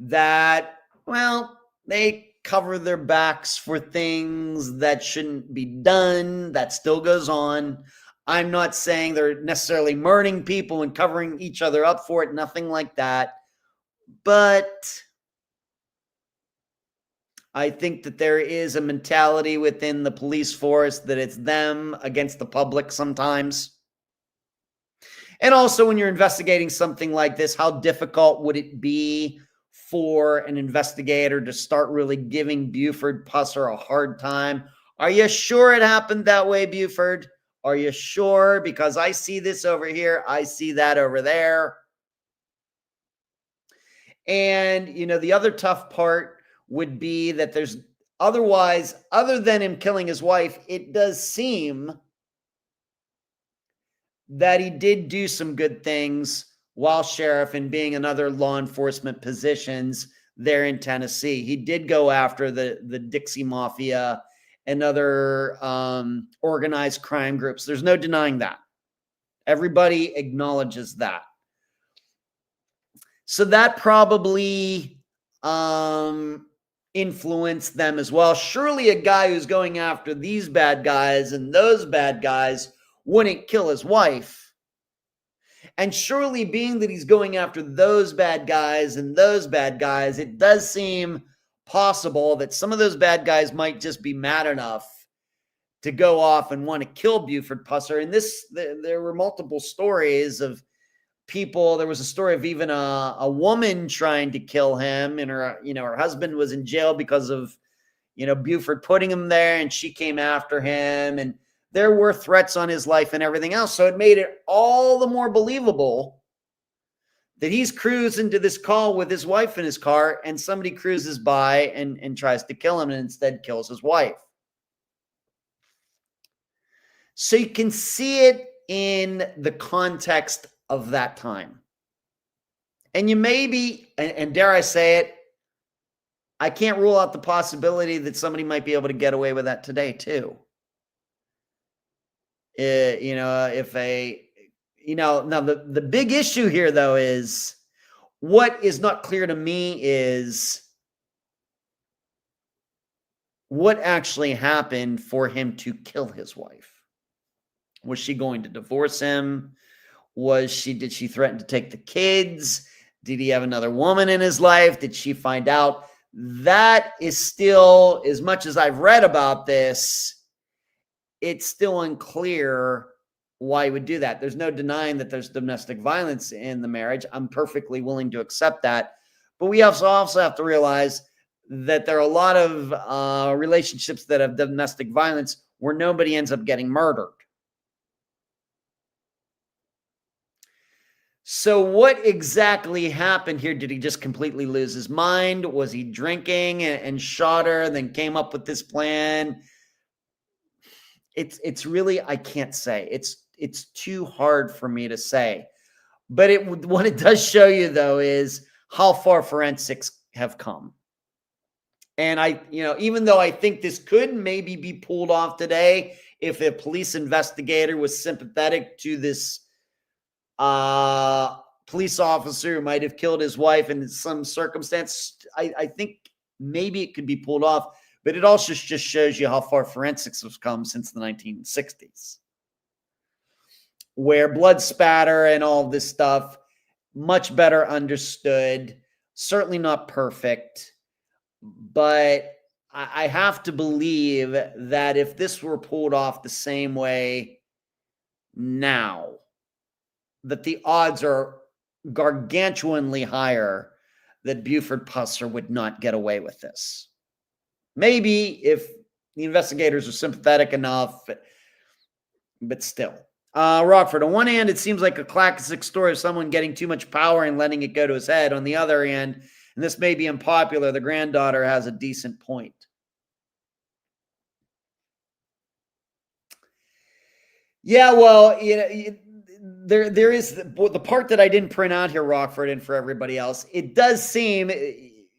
That, well, they cover their backs for things that shouldn't be done. That still goes on. I'm not saying they're necessarily murdering people and covering each other up for it. Nothing like that. But I think that there is a mentality within the police force that it's them against the public sometimes. And also when you're investigating something like this, how difficult would it be for an investigator to start really giving Buford Pusser a hard time? Are you sure it happened that way, Buford? Are you sure? Because I see this over here. I see that over there. And, you know, the other tough part would be that there's otherwise, other than him killing his wife, it does seem that he did do some good things while sheriff and being in other law enforcement positions there in Tennessee. He did go after the Dixie Mafia and other organized crime groups. There's no denying that. Everybody acknowledges that. So that probably influenced them as well. Surely a guy who's going after these bad guys and those bad guys wouldn't kill his wife. And surely being that he's going after those bad guys and those bad guys, it does seem possible that some of those bad guys might just be mad enough to go off and want to kill Buford Pusser. And there were multiple stories of people. There was a story of even a woman trying to kill him, and her husband was in jail because of, Buford putting him there, and she came after him, and there were threats on his life and everything else. So it made it all the more believable that he's cruising to this call with his wife in his car, and somebody cruises by and tries to kill him and instead kills his wife. So you can see it in the context of that time. And you maybe, and dare I say it, I can't rule out the possibility that somebody might be able to get away with that today too. Now the big issue here though is, what is not clear to me is what actually happened for him to kill his wife. Was she going to divorce him? Did she threaten to take the kids? Did he have another woman in his life? Did she find out? That is still, as much as I've read about this, it's still unclear why he would do that. There's no denying that there's domestic violence in the marriage. I'm perfectly willing to accept that. But we also have to realize that there are a lot of relationships that have domestic violence where nobody ends up getting murdered. So what exactly happened here? Did he just completely lose his mind? Was he drinking and shot her, then came up with this plan? It's really, I can't say. It's too hard for me to say. But what it does show you, though, is how far forensics have come. And even though I think this could maybe be pulled off today, if a police investigator was sympathetic to this police officer who might have killed his wife in some circumstance, I think maybe it could be pulled off. But it also just shows you how far forensics has come since the 1960s, where blood spatter and all this stuff, much better understood, certainly not perfect. But I have to believe that if this were pulled off the same way now, that the odds are gargantuanly higher that Buford Pusser would not get away with this. Maybe if the investigators are sympathetic enough, but still. Rockford, on one hand, it seems like a classic story of someone getting too much power and letting it go to his head. On the other hand, and this may be unpopular, the granddaughter has a decent point. Yeah, well, there is the part that I didn't print out here, Rockford, and for everybody else. It does seem,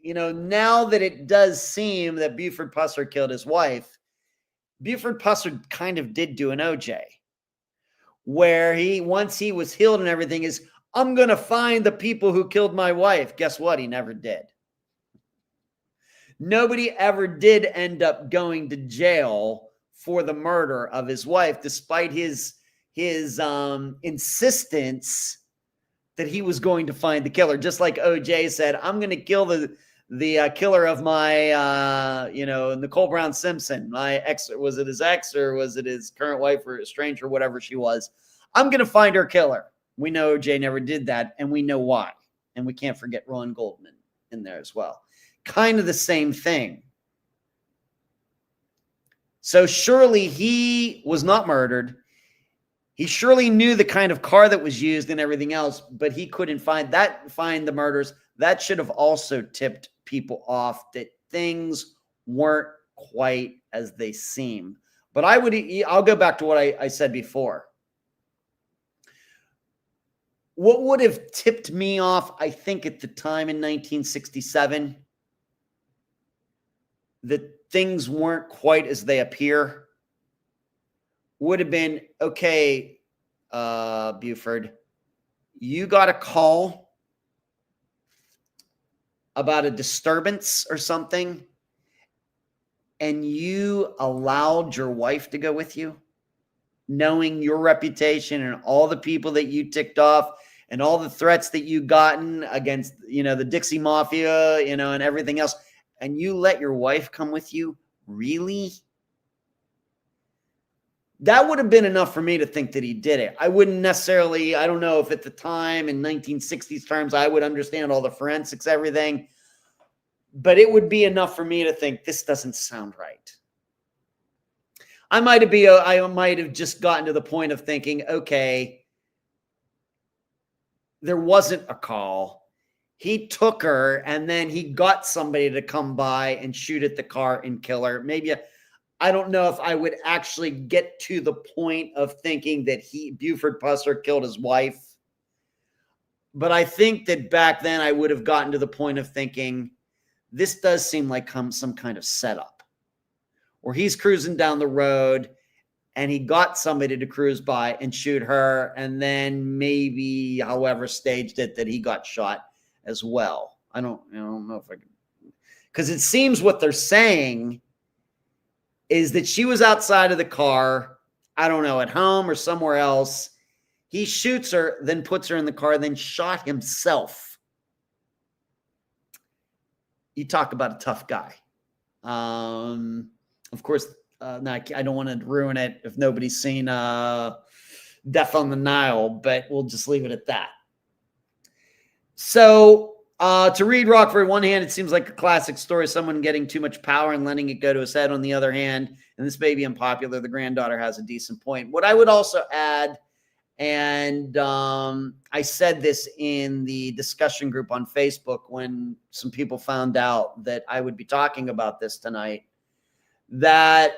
now that it does seem that Buford Pusser killed his wife, Buford Pusser kind of did do an OJ, where once he was healed and everything, is, I'm going to find the people who killed my wife. Guess what? He never did. Nobody ever did end up going to jail for the murder of his wife, despite his insistence that he was going to find the killer. Just like OJ said, I'm going to kill the killer of my, Nicole Brown Simpson. My ex, was it his ex or was it his current wife or estranged or whatever she was? I'm going to find her killer. We know OJ never did that, and we know why. And we can't forget Ron Goldman in there as well. Kind of the same thing. So surely he was not murdered. He surely knew the kind of car that was used and everything else, but he couldn't find the murders. That should have also tipped people off that things weren't quite as they seem. But I'll go back to what I said before. What would have tipped me off, I think, at the time in 1967, that things weren't quite as they appear, would have been, okay, Buford. You got a call about a disturbance or something, and you allowed your wife to go with you, knowing your reputation and all the people that you ticked off and all the threats that you gotten against, the Dixie Mafia, and everything else. And you let your wife come with you? Really? That would have been enough for me to think that he did it. I wouldn't necessarily, I don't know if at the time in 1960s terms, I would understand all the forensics, everything, but it would be enough for me to think this doesn't sound right. I might have just gotten to the point of thinking, okay, there wasn't a call. He took her and then he got somebody to come by and shoot at the car and kill her. Maybe I don't know if I would actually get to the point of thinking that Buford Pusser killed his wife. But I think that back then I would have gotten to the point of thinking, this does seem like some kind of setup where he's cruising down the road and he got somebody to cruise by and shoot her. And then maybe, however, staged it that he got shot as well. I don't know if I can, because it seems what they're saying is that she was outside of the car, I don't know, at home or somewhere else. He shoots her, then puts her in the car, then shot himself. You talk about a tough guy. Of course, I don't want to ruin it if nobody's seen Death on the Nile, but we'll just leave it at that. So to read Rockford, on one hand, it seems like a classic story, someone getting too much power and letting it go to his head. On the other hand, and this may be unpopular, the granddaughter has a decent point. What I would also add, and I said this in the discussion group on Facebook when some people found out that I would be talking about this tonight, that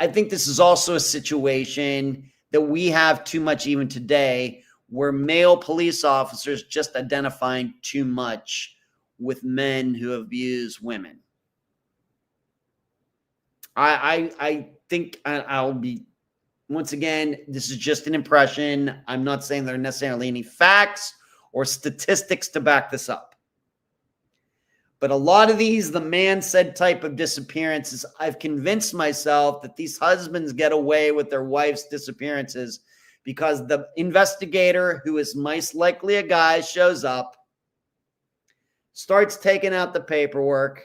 I think this is also a situation that we have too much even today, where male police officers just identifying too much with men who abuse women. I think I'll be, once again, this is just an impression. I'm not saying there are necessarily any facts or statistics to back this up. But a lot of these, the man said type of disappearances, I've convinced myself that these husbands get away with their wives' disappearances because the investigator, who is most likely a guy, shows up, starts taking out the paperwork,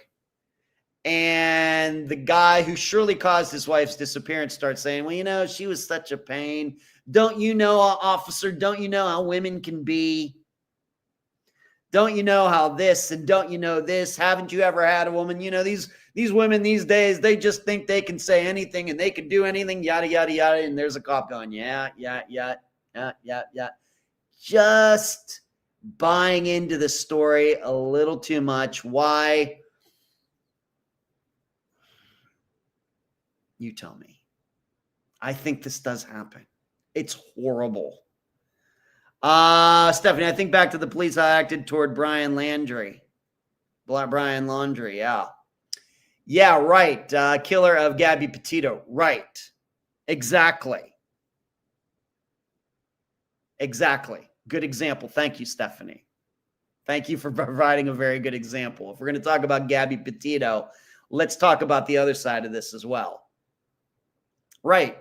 and the guy who surely caused his wife's disappearance starts saying, well, she was such a pain. Don't you know, officer, don't you know how women can be? Don't you know how this, and don't you know this? Haven't you ever had a woman? These women these days, they just think they can say anything and they can do anything, yada, yada, yada. And there's a cop going, yeah. Just buying into the story a little too much. Why? You tell me. I think this does happen. It's horrible. Stephanie, I think back to the police I acted toward Brian Laundrie. Brian Laundrie, yeah. Yeah, right. Killer of Gabby Petito. Right. Exactly. Good example. Thank you, Stephanie. Thank you for providing a very good example. If we're going to talk about Gabby Petito, let's talk about the other side of this as well. Right.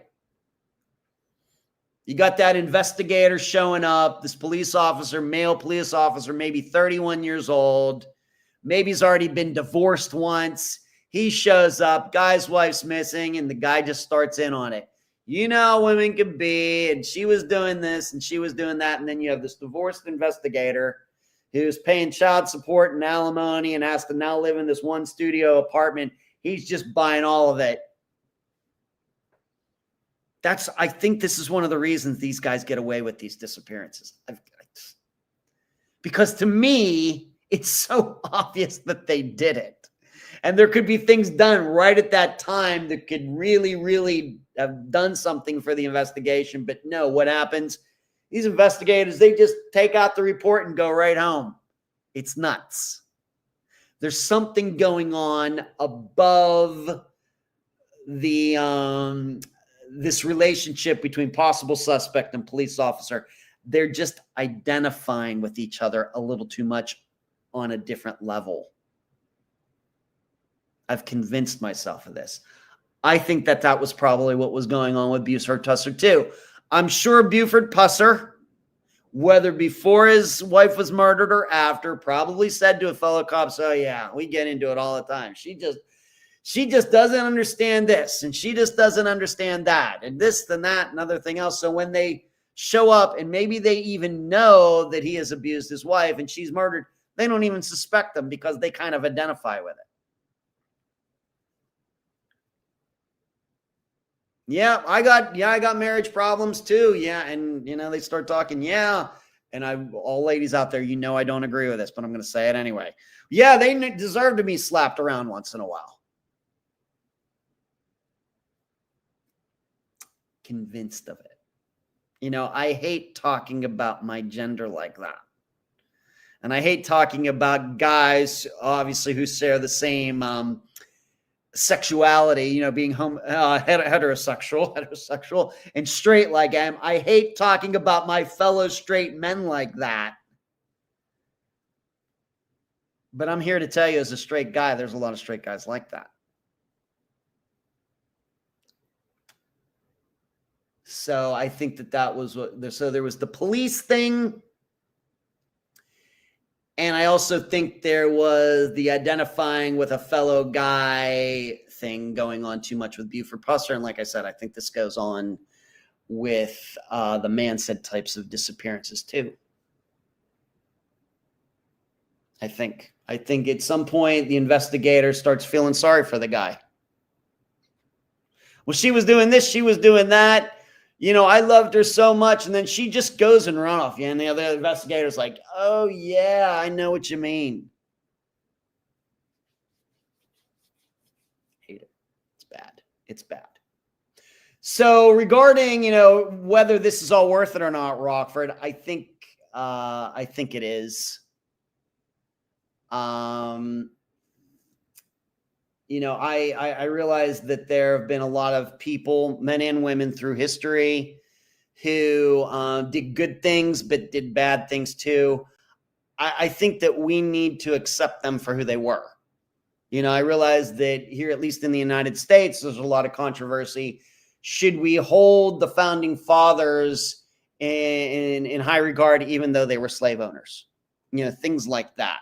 You got that investigator showing up, this police officer, male police officer, maybe 31 years old. Maybe he's already been divorced once. He shows up, guy's wife's missing, and the guy just starts in on it. You know how women can be, and she was doing this, and she was doing that. And then you have this divorced investigator who's paying child support and alimony and has to now live in this one studio apartment. He's just buying all of it. I think this is one of the reasons these guys get away with these disappearances. Because to me, it's so obvious that they did it. And there could be things done right at that time that could really, really have done something for the investigation. But no, what happens? These investigators, they just take out the report and go right home. It's nuts. There's something going on above the this relationship between possible suspect and police officer, they're just identifying with each other a little too much on a different level. I've convinced myself of this. I think that was probably what was going on with Buford Pusser too. I'm sure Buford Pusser, whether before his wife was murdered or after, probably said to a fellow cop, "Oh yeah, we get into it all the time. She just doesn't understand this, and she just doesn't understand that, and this and that and other thing else." So when they show up and maybe they even know that he has abused his wife and she's murdered, they don't even suspect them because they kind of identify with it. Yeah, I got marriage problems too. Yeah, and they start talking. Yeah, and all ladies out there, I don't agree with this, but I'm going to say it anyway. Yeah, they deserve to be slapped around once in a while. Convinced of it. I hate talking about my gender like that. And I hate talking about guys, obviously, who share the same sexuality, being heterosexual and straight like I am. I hate talking about my fellow straight men like that. But I'm here to tell you, as a straight guy, there's a lot of straight guys like that. So I think that was so there was the police thing. And I also think there was the identifying with a fellow guy thing going on too much with Buford Pusser. And like I said, I think this goes on with the man-said types of disappearances too. I think at some point the investigator starts feeling sorry for the guy. Well, she was doing this, she was doing that. I loved her so much, and then she just goes and run off. And the other investigator's like, "Oh, yeah, I know what you mean." Hate it. It's bad. It's bad. So regarding, whether this is all worth it or not, Rockford, I think it is. I realize that there have been a lot of people, men and women through history, who did good things, but did bad things too. I think that we need to accept them for who they were. I realize that here, at least in the United States, there's a lot of controversy. Should we hold the founding fathers in high regard, even though they were slave owners? Things like that.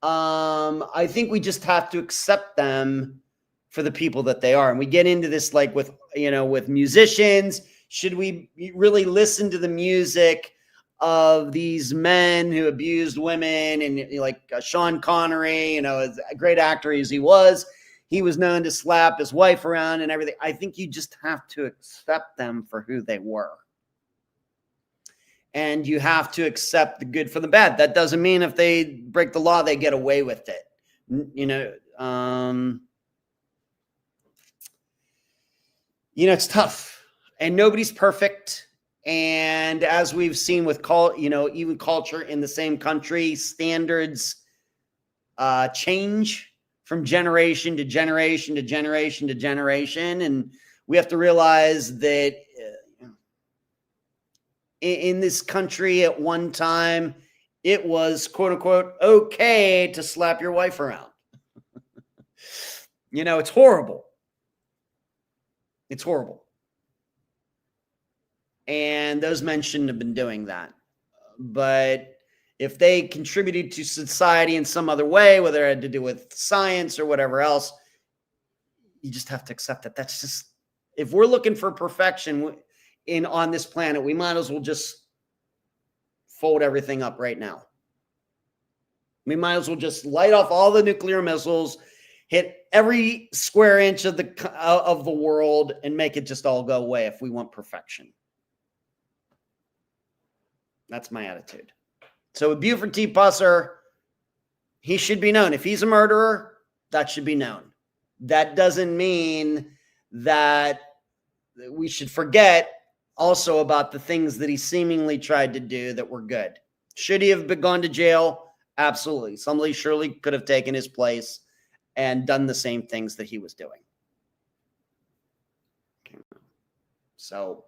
I think we just have to accept them for the people that they are. And we get into this like with musicians. Should we really listen to the music of these men who abused women? And like Sean Connery, as a great actor as he was known to slap his wife around and everything. I think you just have to accept them for who they were. And you have to accept the good for the bad. That doesn't mean if they break the law, they get away with it. It's tough, and nobody's perfect. And as we've seen with even culture in the same country, standards change from generation to generation to generation to generation. And we have to realize that in this country at one time, it was, quote unquote, okay to slap your wife around. It's horrible. It's horrible. And those men shouldn't have been doing that. But if they contributed to society in some other way, whether it had to do with science or whatever else, you just have to accept that. That's just, if we're looking for perfection on this planet, we might as well just fold everything up right now. We might as well just light off all the nuclear missiles, hit every square inch of the world, and make it just all go away if we want perfection. That's my attitude. So with Buford T. Pusser, he should be known. If he's a murderer, that should be known. That doesn't mean that we should forget also about the things that he seemingly tried to do that were good. Should he have gone to jail? Absolutely. Somebody surely could have taken his place and done the same things that he was doing. Okay. So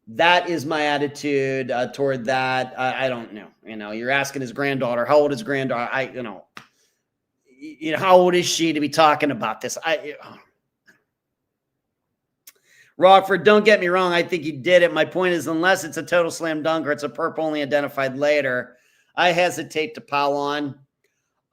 that is my attitude toward that. I don't know. You're asking his granddaughter, how old is granddaughter? How old is she to be talking about this? Rockford, don't get me wrong. I think he did it. My point is, unless it's a total slam dunk or it's a perp only identified later, I hesitate to pile on.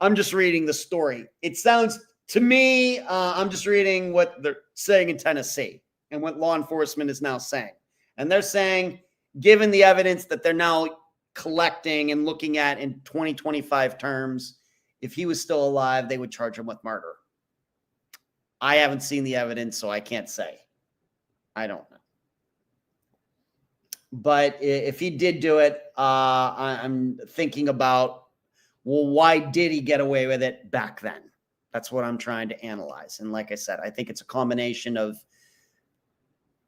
I'm just reading the story. It sounds to me, I'm just reading what they're saying in Tennessee and what law enforcement is now saying. And they're saying, given the evidence that they're now collecting and looking at in 2025 terms, if he was still alive, they would charge him with murder. I haven't seen the evidence, so I can't say. I don't know. But if he did do it, I'm thinking about, well, why did he get away with it back then? That's what I'm trying to analyze. And like I said, I think it's a combination of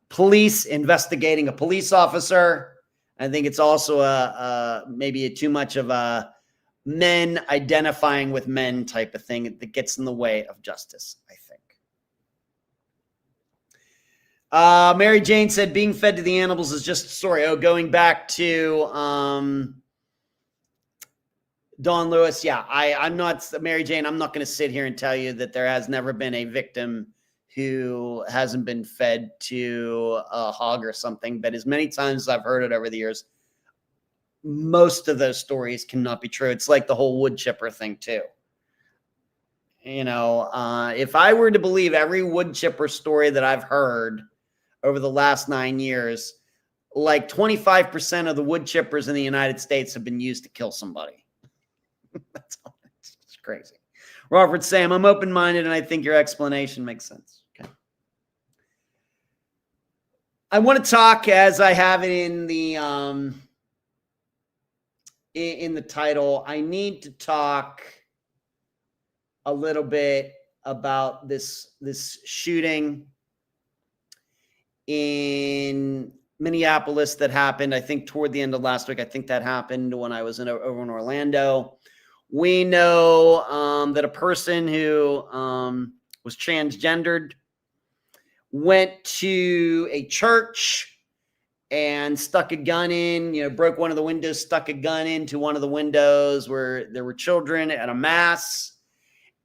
police investigating a police officer. I think it's also maybe too much of a men identifying with men type of thing that gets in the way of justice, I think. Mary Jane said being fed to the animals is just a story. Oh, going back to Don Lewis. Yeah, I'm not, Mary Jane, I'm not going to sit here and tell you that there has never been a victim who hasn't been fed to a hog or something. But as many times as I've heard it over the years, most of those stories cannot be true. It's like the whole wood chipper thing too. If I were to believe every wood chipper story that I've heard over the last 9 years, like 25% of the wood chippers in the United States have been used to kill somebody. That's all. It's crazy. Robert Sam, I'm open-minded, and I think your explanation makes sense. Okay. I want to talk, as I have it in the title, I need to talk a little bit about this shooting in Minneapolis that happened, I think, toward the end of last week. I think that happened when I was over in Orlando. We know that a person who was transgendered went to a church and stuck a gun in, broke one of the windows, stuck a gun into one of the windows where there were children at a mass,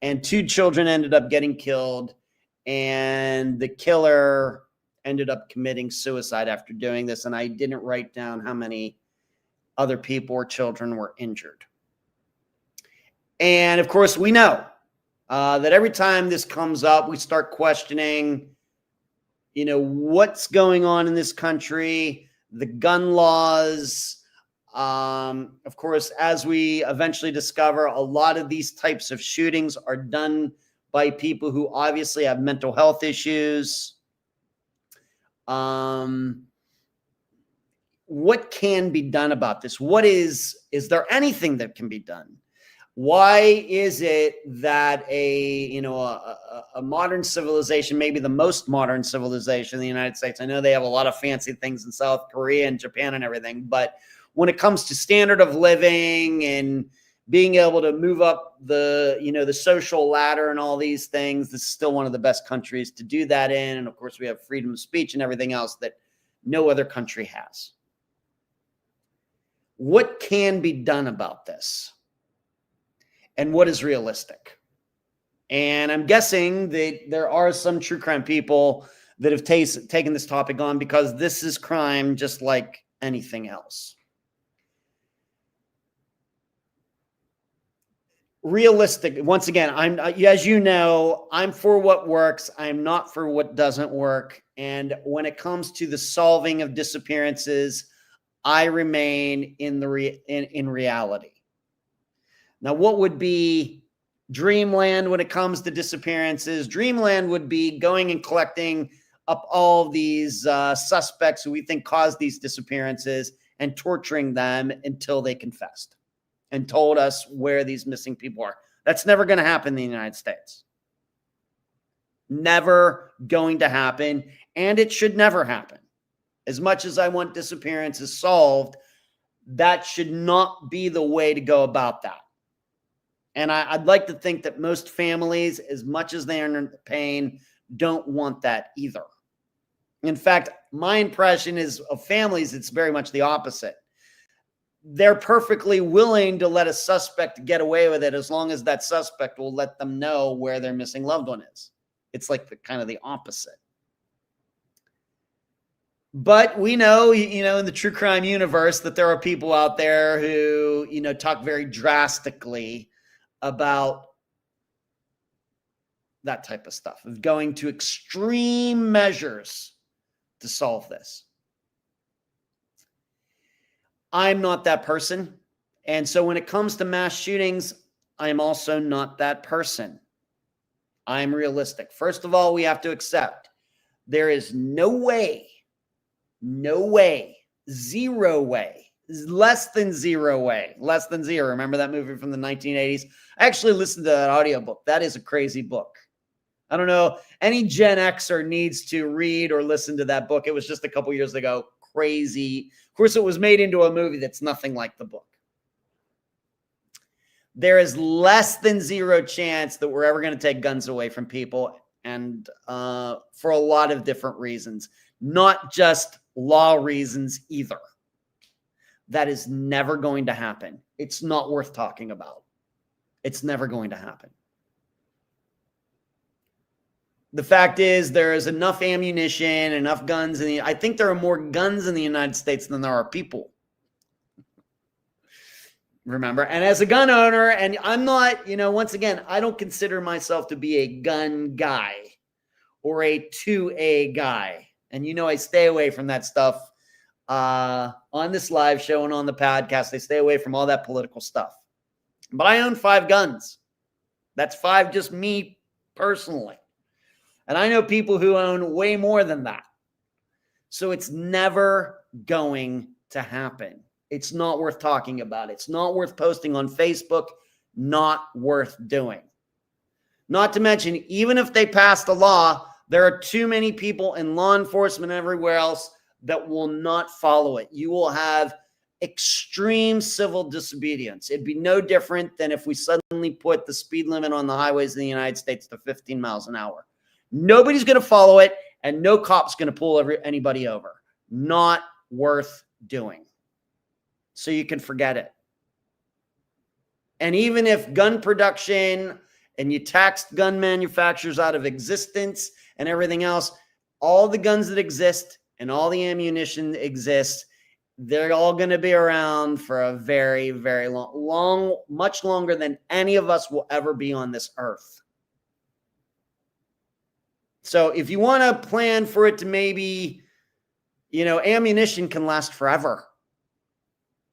and 2 children ended up getting killed, and the killer ended up committing suicide after doing this. And I didn't write down how many other people or children were injured. And of course, we know that every time this comes up, we start questioning, what's going on in this country, the gun laws. Of course, as we eventually discover, a lot of these types of shootings are done by people who obviously have mental health issues. What can be done about this? Is there anything that can be done? Why is it that a modern civilization, maybe the most modern civilization in the United States, I know they have a lot of fancy things in South Korea and Japan and everything, but when it comes to standard of living and being able to move up the social ladder and all these things, this is still one of the best countries to do that in. And of course, we have freedom of speech and everything else that no other country has. What can be done about this? And what is realistic? And I'm guessing that there are some true crime people that have taken this topic on, because this is crime just like anything else. Realistic. Once again, as you know, I'm for what works. I'm not for what doesn't work. And when it comes to the solving of disappearances, I remain in reality. Now, what would be dreamland when it comes to disappearances? Dreamland would be going and collecting up all these suspects who we think caused these disappearances and torturing them until they confessed and told us where these missing people are. That's never going to happen in the United States. Never going to happen, and it should never happen. As much as I want disappearances solved, that should not be the way to go about that. And I'd like to think that most families, as much as they are in pain, don't want that either. In fact, my impression is of families, it's very much the opposite. They're perfectly willing to let a suspect get away with it as long as that suspect will let them know where their missing loved one is. It's like the kind of the opposite. But we know, in the true crime universe that there are people out there who, talk very drastically about that type of stuff, of going to extreme measures to solve this. I'm not that person. And so when it comes to mass shootings, I'm also not that person. I'm realistic. First of all, we have to accept there is no way, zero way, less than zero. Remember that movie from the 1980s? I actually listened to that audiobook. That is a crazy book. I don't know. Any Gen Xer needs to read or listen to that book. It was just a couple years ago. Crazy. Of course, it was made into a movie that's nothing like the book. There is less than zero chance that we're ever going to take guns away from people, and for a lot of different reasons, not just law reasons either. That is never going to happen. It's not worth talking about. It's never going to happen. The fact is, there is enough ammunition, enough guns. I think there are more guns in the United States than there are people. Remember, and as a gun owner, and I'm not, once again, I don't consider myself to be a gun guy or a 2A guy. And I stay away from that stuff on this live show and on the podcast. I stay away from all that political stuff. But I own 5 guns. That's 5 just me personally. And I know people who own way more than that. So it's never going to happen. It's not worth talking about. It's not worth posting on Facebook. Not worth doing. Not to mention, even if they passed a law, there are too many people in law enforcement and everywhere else that will not follow it. You will have extreme civil disobedience. It'd be no different than if we suddenly put the speed limit on the highways in the United States to 15 miles an hour. Nobody's going to follow it, and no cop's going to pull anybody over. Not worth doing. So you can forget it. And even if gun production and you taxed gun manufacturers out of existence and everything else, all the guns that exist and all the ammunition that exists, they're all going to be around for a very, very long, much longer than any of us will ever be on this earth. So if you want to plan for it to maybe, ammunition can last forever.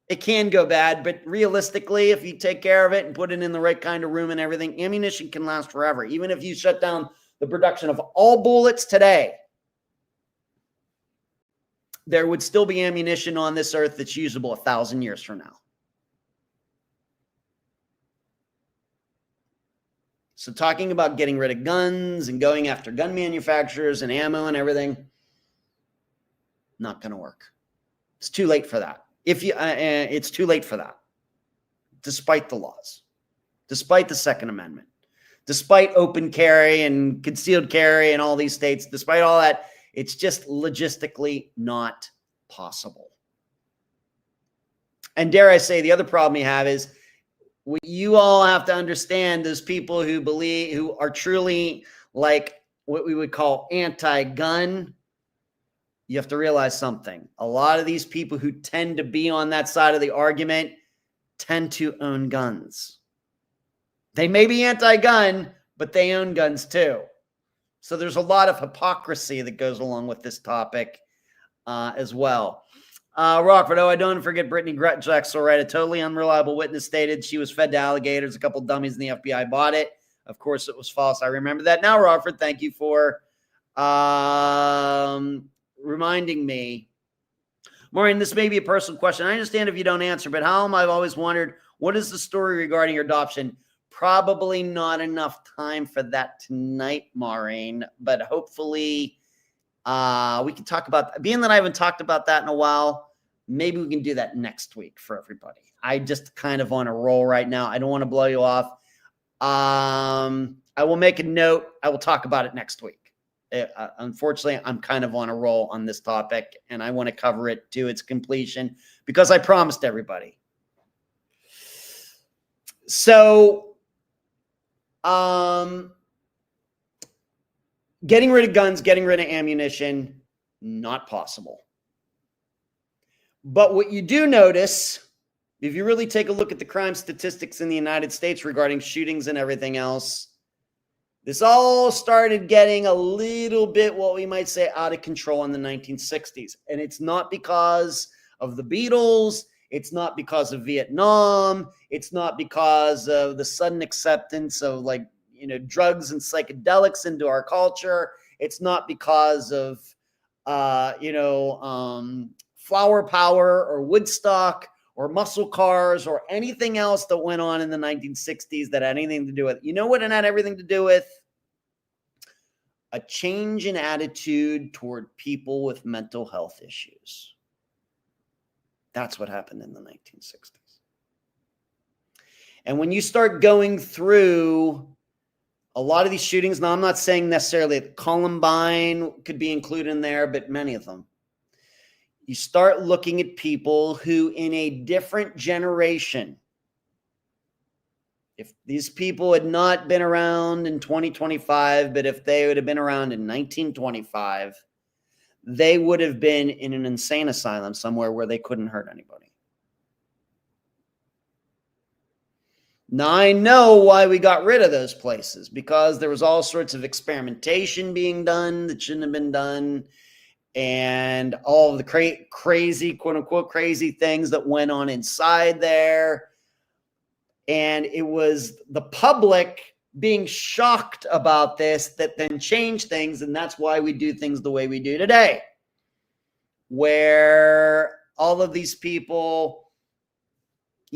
It can go bad, but realistically, if you take care of it and put it in the right kind of room and everything, ammunition can last forever. Even if you shut down the production of all bullets today, there would still be ammunition on this earth that's usable 1,000 years from now. So talking about getting rid of guns and going after gun manufacturers and ammo and everything, not going to work. It's too late for that. It's too late for that, despite the laws, despite the Second Amendment, despite open carry and concealed carry in all these states, despite all that, it's just logistically not possible. And dare I say, the other problem you have is what you all have to understand, those people who are truly like what we would call anti-gun. You have to realize something. A lot of these people who tend to be on that side of the argument tend to own guns. They may be anti-gun, but they own guns too. So there's a lot of hypocrisy that goes along with this topic as well. Rockford, I don't forget Brittany Drexel, right? A totally unreliable witness stated she was fed to alligators. A couple dummies in the FBI bought it. Of course, it was false. I remember that. Now, Rockford, thank you for reminding me. Maureen, this may be a personal question. I understand if you don't answer, but I've always wondered, what is the story regarding your adoption? Probably not enough time for that tonight, Maureen, but hopefully we can talk about, being that I haven't talked about that in a while, maybe we can do that next week for everybody. I just kind of on a roll right now. I don't want to blow you off. I will make a note. I will talk about it next week. Unfortunately, I'm kind of on a roll on this topic, and I want to cover it to its completion because I promised everybody. So, getting rid of guns, getting rid of ammunition, not possible. But what you do notice, if you really take a look at the crime statistics in the United States regarding shootings and everything else, this all started getting a little bit, what we might say, out of control in the 1960s. And it's not because of the Beatles. It's not because of Vietnam. It's not because of the sudden acceptance of, like, drugs and psychedelics into our culture. It's not because of, flower power or Woodstock or muscle cars or anything else that went on in the 1960s that had anything to do with it. You know what it had everything to do with? A change in attitude toward people with mental health issues. That's what happened in the 1960s. And when you start going through a lot of these shootings, now I'm not saying necessarily that Columbine could be included in there, but many of them, you start looking at people who in a different generation, if these people had not been around in 2025, but if they would have been around in 1925, they would have been in an insane asylum somewhere where they couldn't hurt anybody. Now, I know why we got rid of those places, because there was all sorts of experimentation being done that shouldn't have been done, and all of the crazy, quote unquote, crazy things that went on inside there. And it was the public being shocked about this that then changed things. And that's why we do things the way we do today, where all of these people,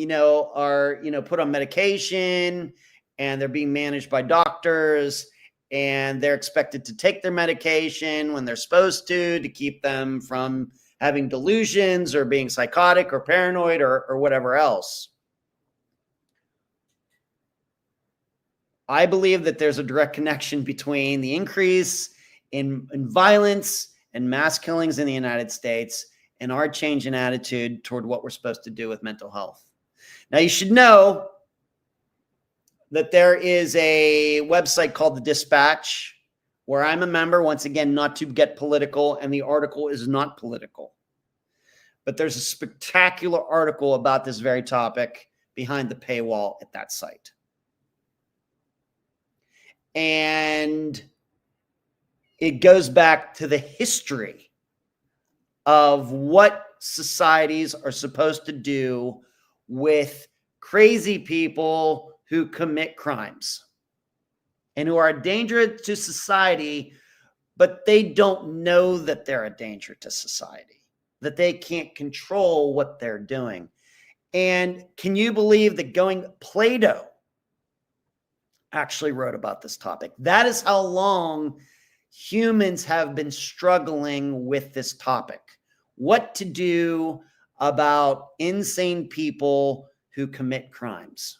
are, put on medication, and they're being managed by doctors, and they're expected to take their medication when they're supposed to keep them from having delusions or being psychotic or paranoid or whatever else. I believe that there's a direct connection between the increase in violence and mass killings in the United States and our change in attitude toward what we're supposed to do with mental health. Now, you should know that there is a website called The Dispatch, where I'm a member, once again, not to get political, and the article is not political. But there's a spectacular article about this very topic behind the paywall at that site. And it goes back to the history of what societies are supposed to do with crazy people who commit crimes and who are a danger to society, but they don't know that they're a danger to society, that they can't control what they're doing. And can you believe that Plato actually wrote about this topic? That is how long humans have been struggling with this topic. What to do about insane people who commit crimes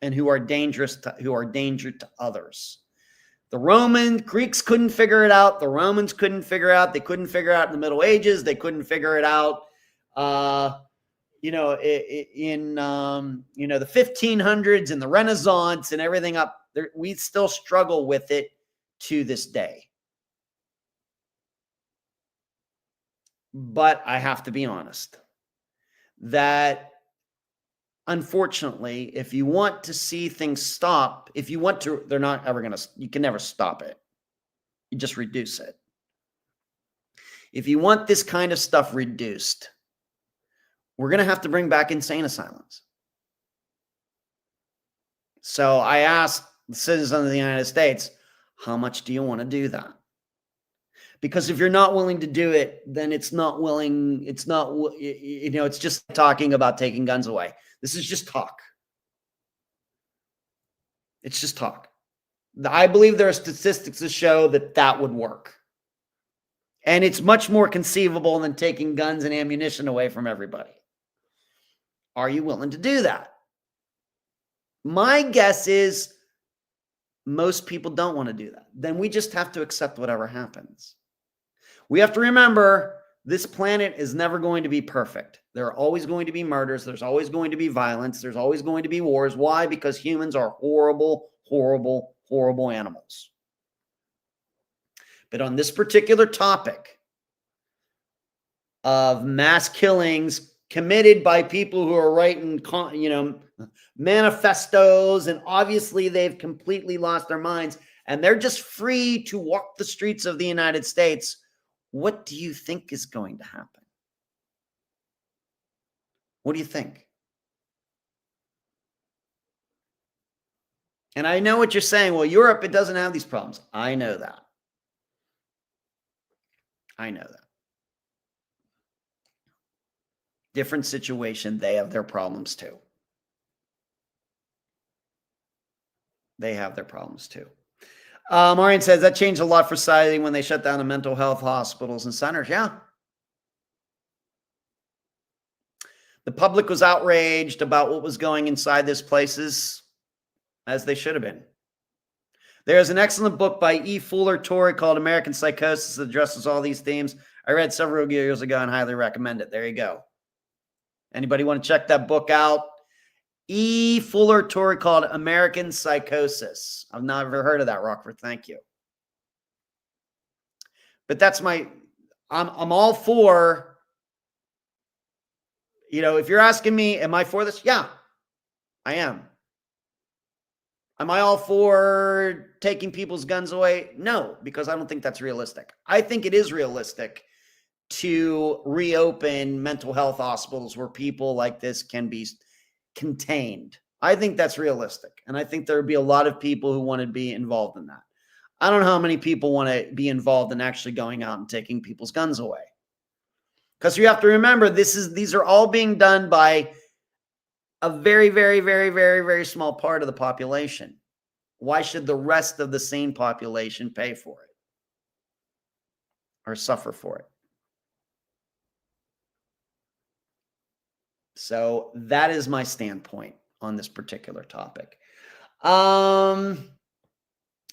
and who are dangerous who are danger to others. The Greeks couldn't figure it out. The Romans couldn't figure it out. They couldn't figure it out in the Middle Ages. They couldn't figure it out, in the 1500s and the Renaissance and everything up there. We still struggle with it to this day. But I have to be honest that, unfortunately, if you want to see things stop, they're not ever going to, you can never stop it. You just reduce it. If you want this kind of stuff reduced, we're going to have to bring back insane asylums. So I asked the citizens of the United States, how much do you want to do that? Because if you're not willing to do it, then it's just talking about taking guns away. This is just talk. It's just talk. I believe there are statistics to show that would work. And it's much more conceivable than taking guns and ammunition away from everybody. Are you willing to do that? My guess is Most people don't want to do that. Then we just have to accept whatever happens. We have to remember this planet is never going to be perfect. There are always going to be murders. There's always going to be violence. There's always going to be wars. Why? Because humans are horrible, horrible, horrible animals. But on this particular topic of mass killings committed by people who are writing, manifestos, and obviously they've completely lost their minds, and they're just free to walk the streets of the United States, what do you think is going to happen? What do you think? And I know what you're saying. Well, Europe, it doesn't have these problems. I know that. I know that. Different situation. They have their problems too. They have their problems too. Marian says that changed a lot for society when they shut down the mental health hospitals and centers. Yeah. The public was outraged about what was going inside these places, as they should have been. There's an excellent book by E. Fuller Torrey called American Psychosis that addresses all these themes. I read several years ago and highly recommend it. There you go. Anybody want to check that book out? E. Fuller Torrey called American Psychosis. I've never heard of that, Rockford. Thank you. But that's I'm all for, if you're asking me, am I for this? Yeah, I am. Am I all for taking people's guns away? No, because I don't think that's realistic. I think it is realistic to reopen mental health hospitals where people like this can be contained. I think that's realistic. And I think there would be a lot of people who want to be involved in that. I don't know how many people want to be involved in actually going out and taking people's guns away. Because you have to remember, these are all being done by a very, very, very, very, very small part of the population. Why should the rest of the sane population pay for it or suffer for it? So that is my standpoint on this particular topic.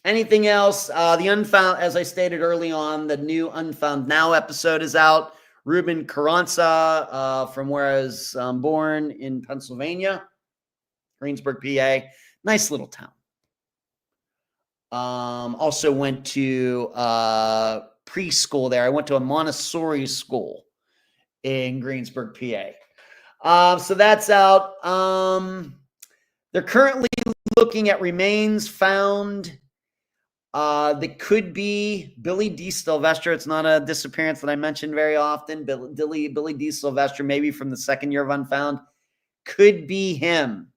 Anything else? The Unfound, as I stated early on, the new Unfound Now episode is out. Ruben Carranza, from where I was born in Pennsylvania, Greensburg, PA. Nice little town. Also went to preschool there. I went to a Montessori school in Greensburg, PA. So that's out. They're currently looking at remains found. That could be Billy D. Sylvester. It's not a disappearance that I mentioned very often. Billy D. Sylvester, maybe from the second year of Unfound. Could be him.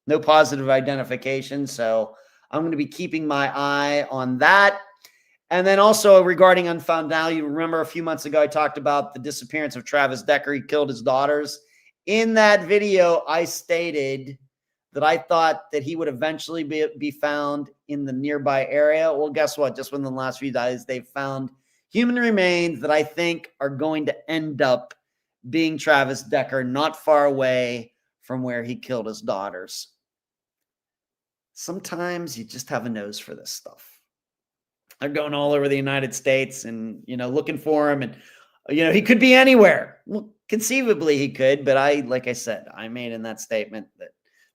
No positive identification. So I'm going to be keeping my eye on that. And then also regarding Unfound Now, you remember a few months ago, I talked about the disappearance of Travis Decker. He killed his daughters. In that video, I stated that I thought that he would eventually be found in the nearby area. Well, guess what? Just within the last few days, they've found human remains that I think are going to end up being Travis Decker, not far away from where he killed his daughters. Sometimes you just have a nose for this stuff. They're going all over the United States and, looking for him. And, he could be anywhere. Well, conceivably he could, but like I said, I made in that statement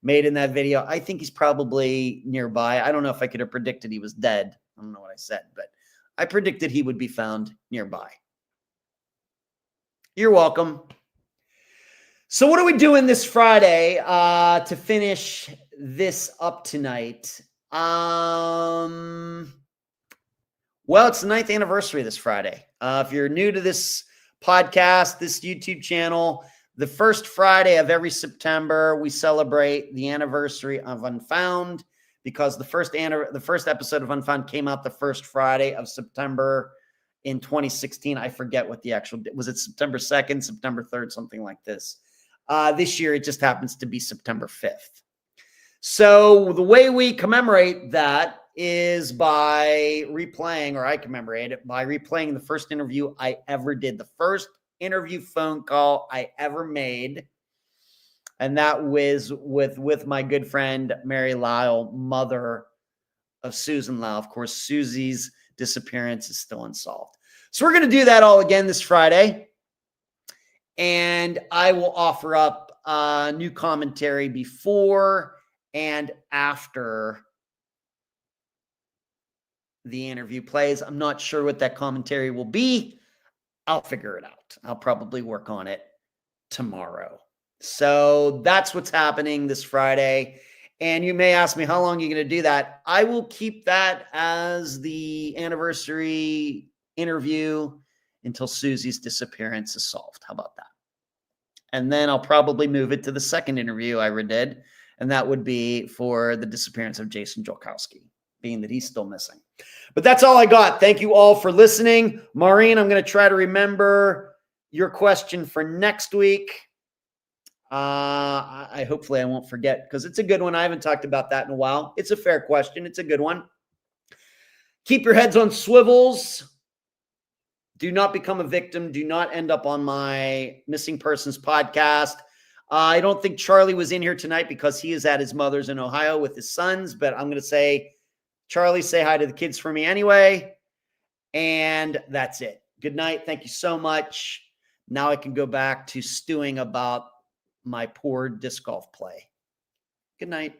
made in that video, I think he's probably nearby. I don't know if I could have predicted he was dead. I don't know what I said, but I predicted he would be found nearby. You're welcome. So what are we doing this Friday to finish this up tonight? Well, it's the 9th anniversary this Friday. If you're new to this podcast, this YouTube channel, the first Friday of every September, we celebrate the anniversary of Unfound because the first episode of Unfound came out the first Friday of September in 2016. I forget what the actual, was it September 2nd, September 3rd, something like this. This year, it just happens to be September 5th. So the way we commemorate that is by replaying, or I commemorate it by replaying the first interview I ever did, the first interview phone call I ever made. And that was with my good friend, Mary Lyle, mother of Susan Lau. Of course, Susie's disappearance is still unsolved. So we're going to do that all again this Friday. And I will offer up new commentary before and after the interview plays. I'm not sure what that commentary will be. I'll figure it out. I'll probably work on it tomorrow. So that's what's happening this Friday. And you may ask me, how long are you going to do that? I will keep that as the anniversary interview until Susie's disappearance is solved. How about that? And then I'll probably move it to the second interview I did, and that would be for the disappearance of Jason Jolkowski, being that he's still missing. But that's all I got. Thank you all for listening. Maureen, I'm going to try to remember your question for next week. Hopefully I won't forget, because it's a good one. I haven't talked about that in a while. It's a fair question. It's a good one. Keep your heads on swivels. Do not become a victim. Do not end up on my missing persons podcast. I don't think Charlie was in here tonight because he is at his mother's in Ohio with his sons, but I'm going to say, Charlie, say hi to the kids for me anyway. And that's it. Good night. Thank you so much. Now I can go back to stewing about my poor disc golf play. Good night.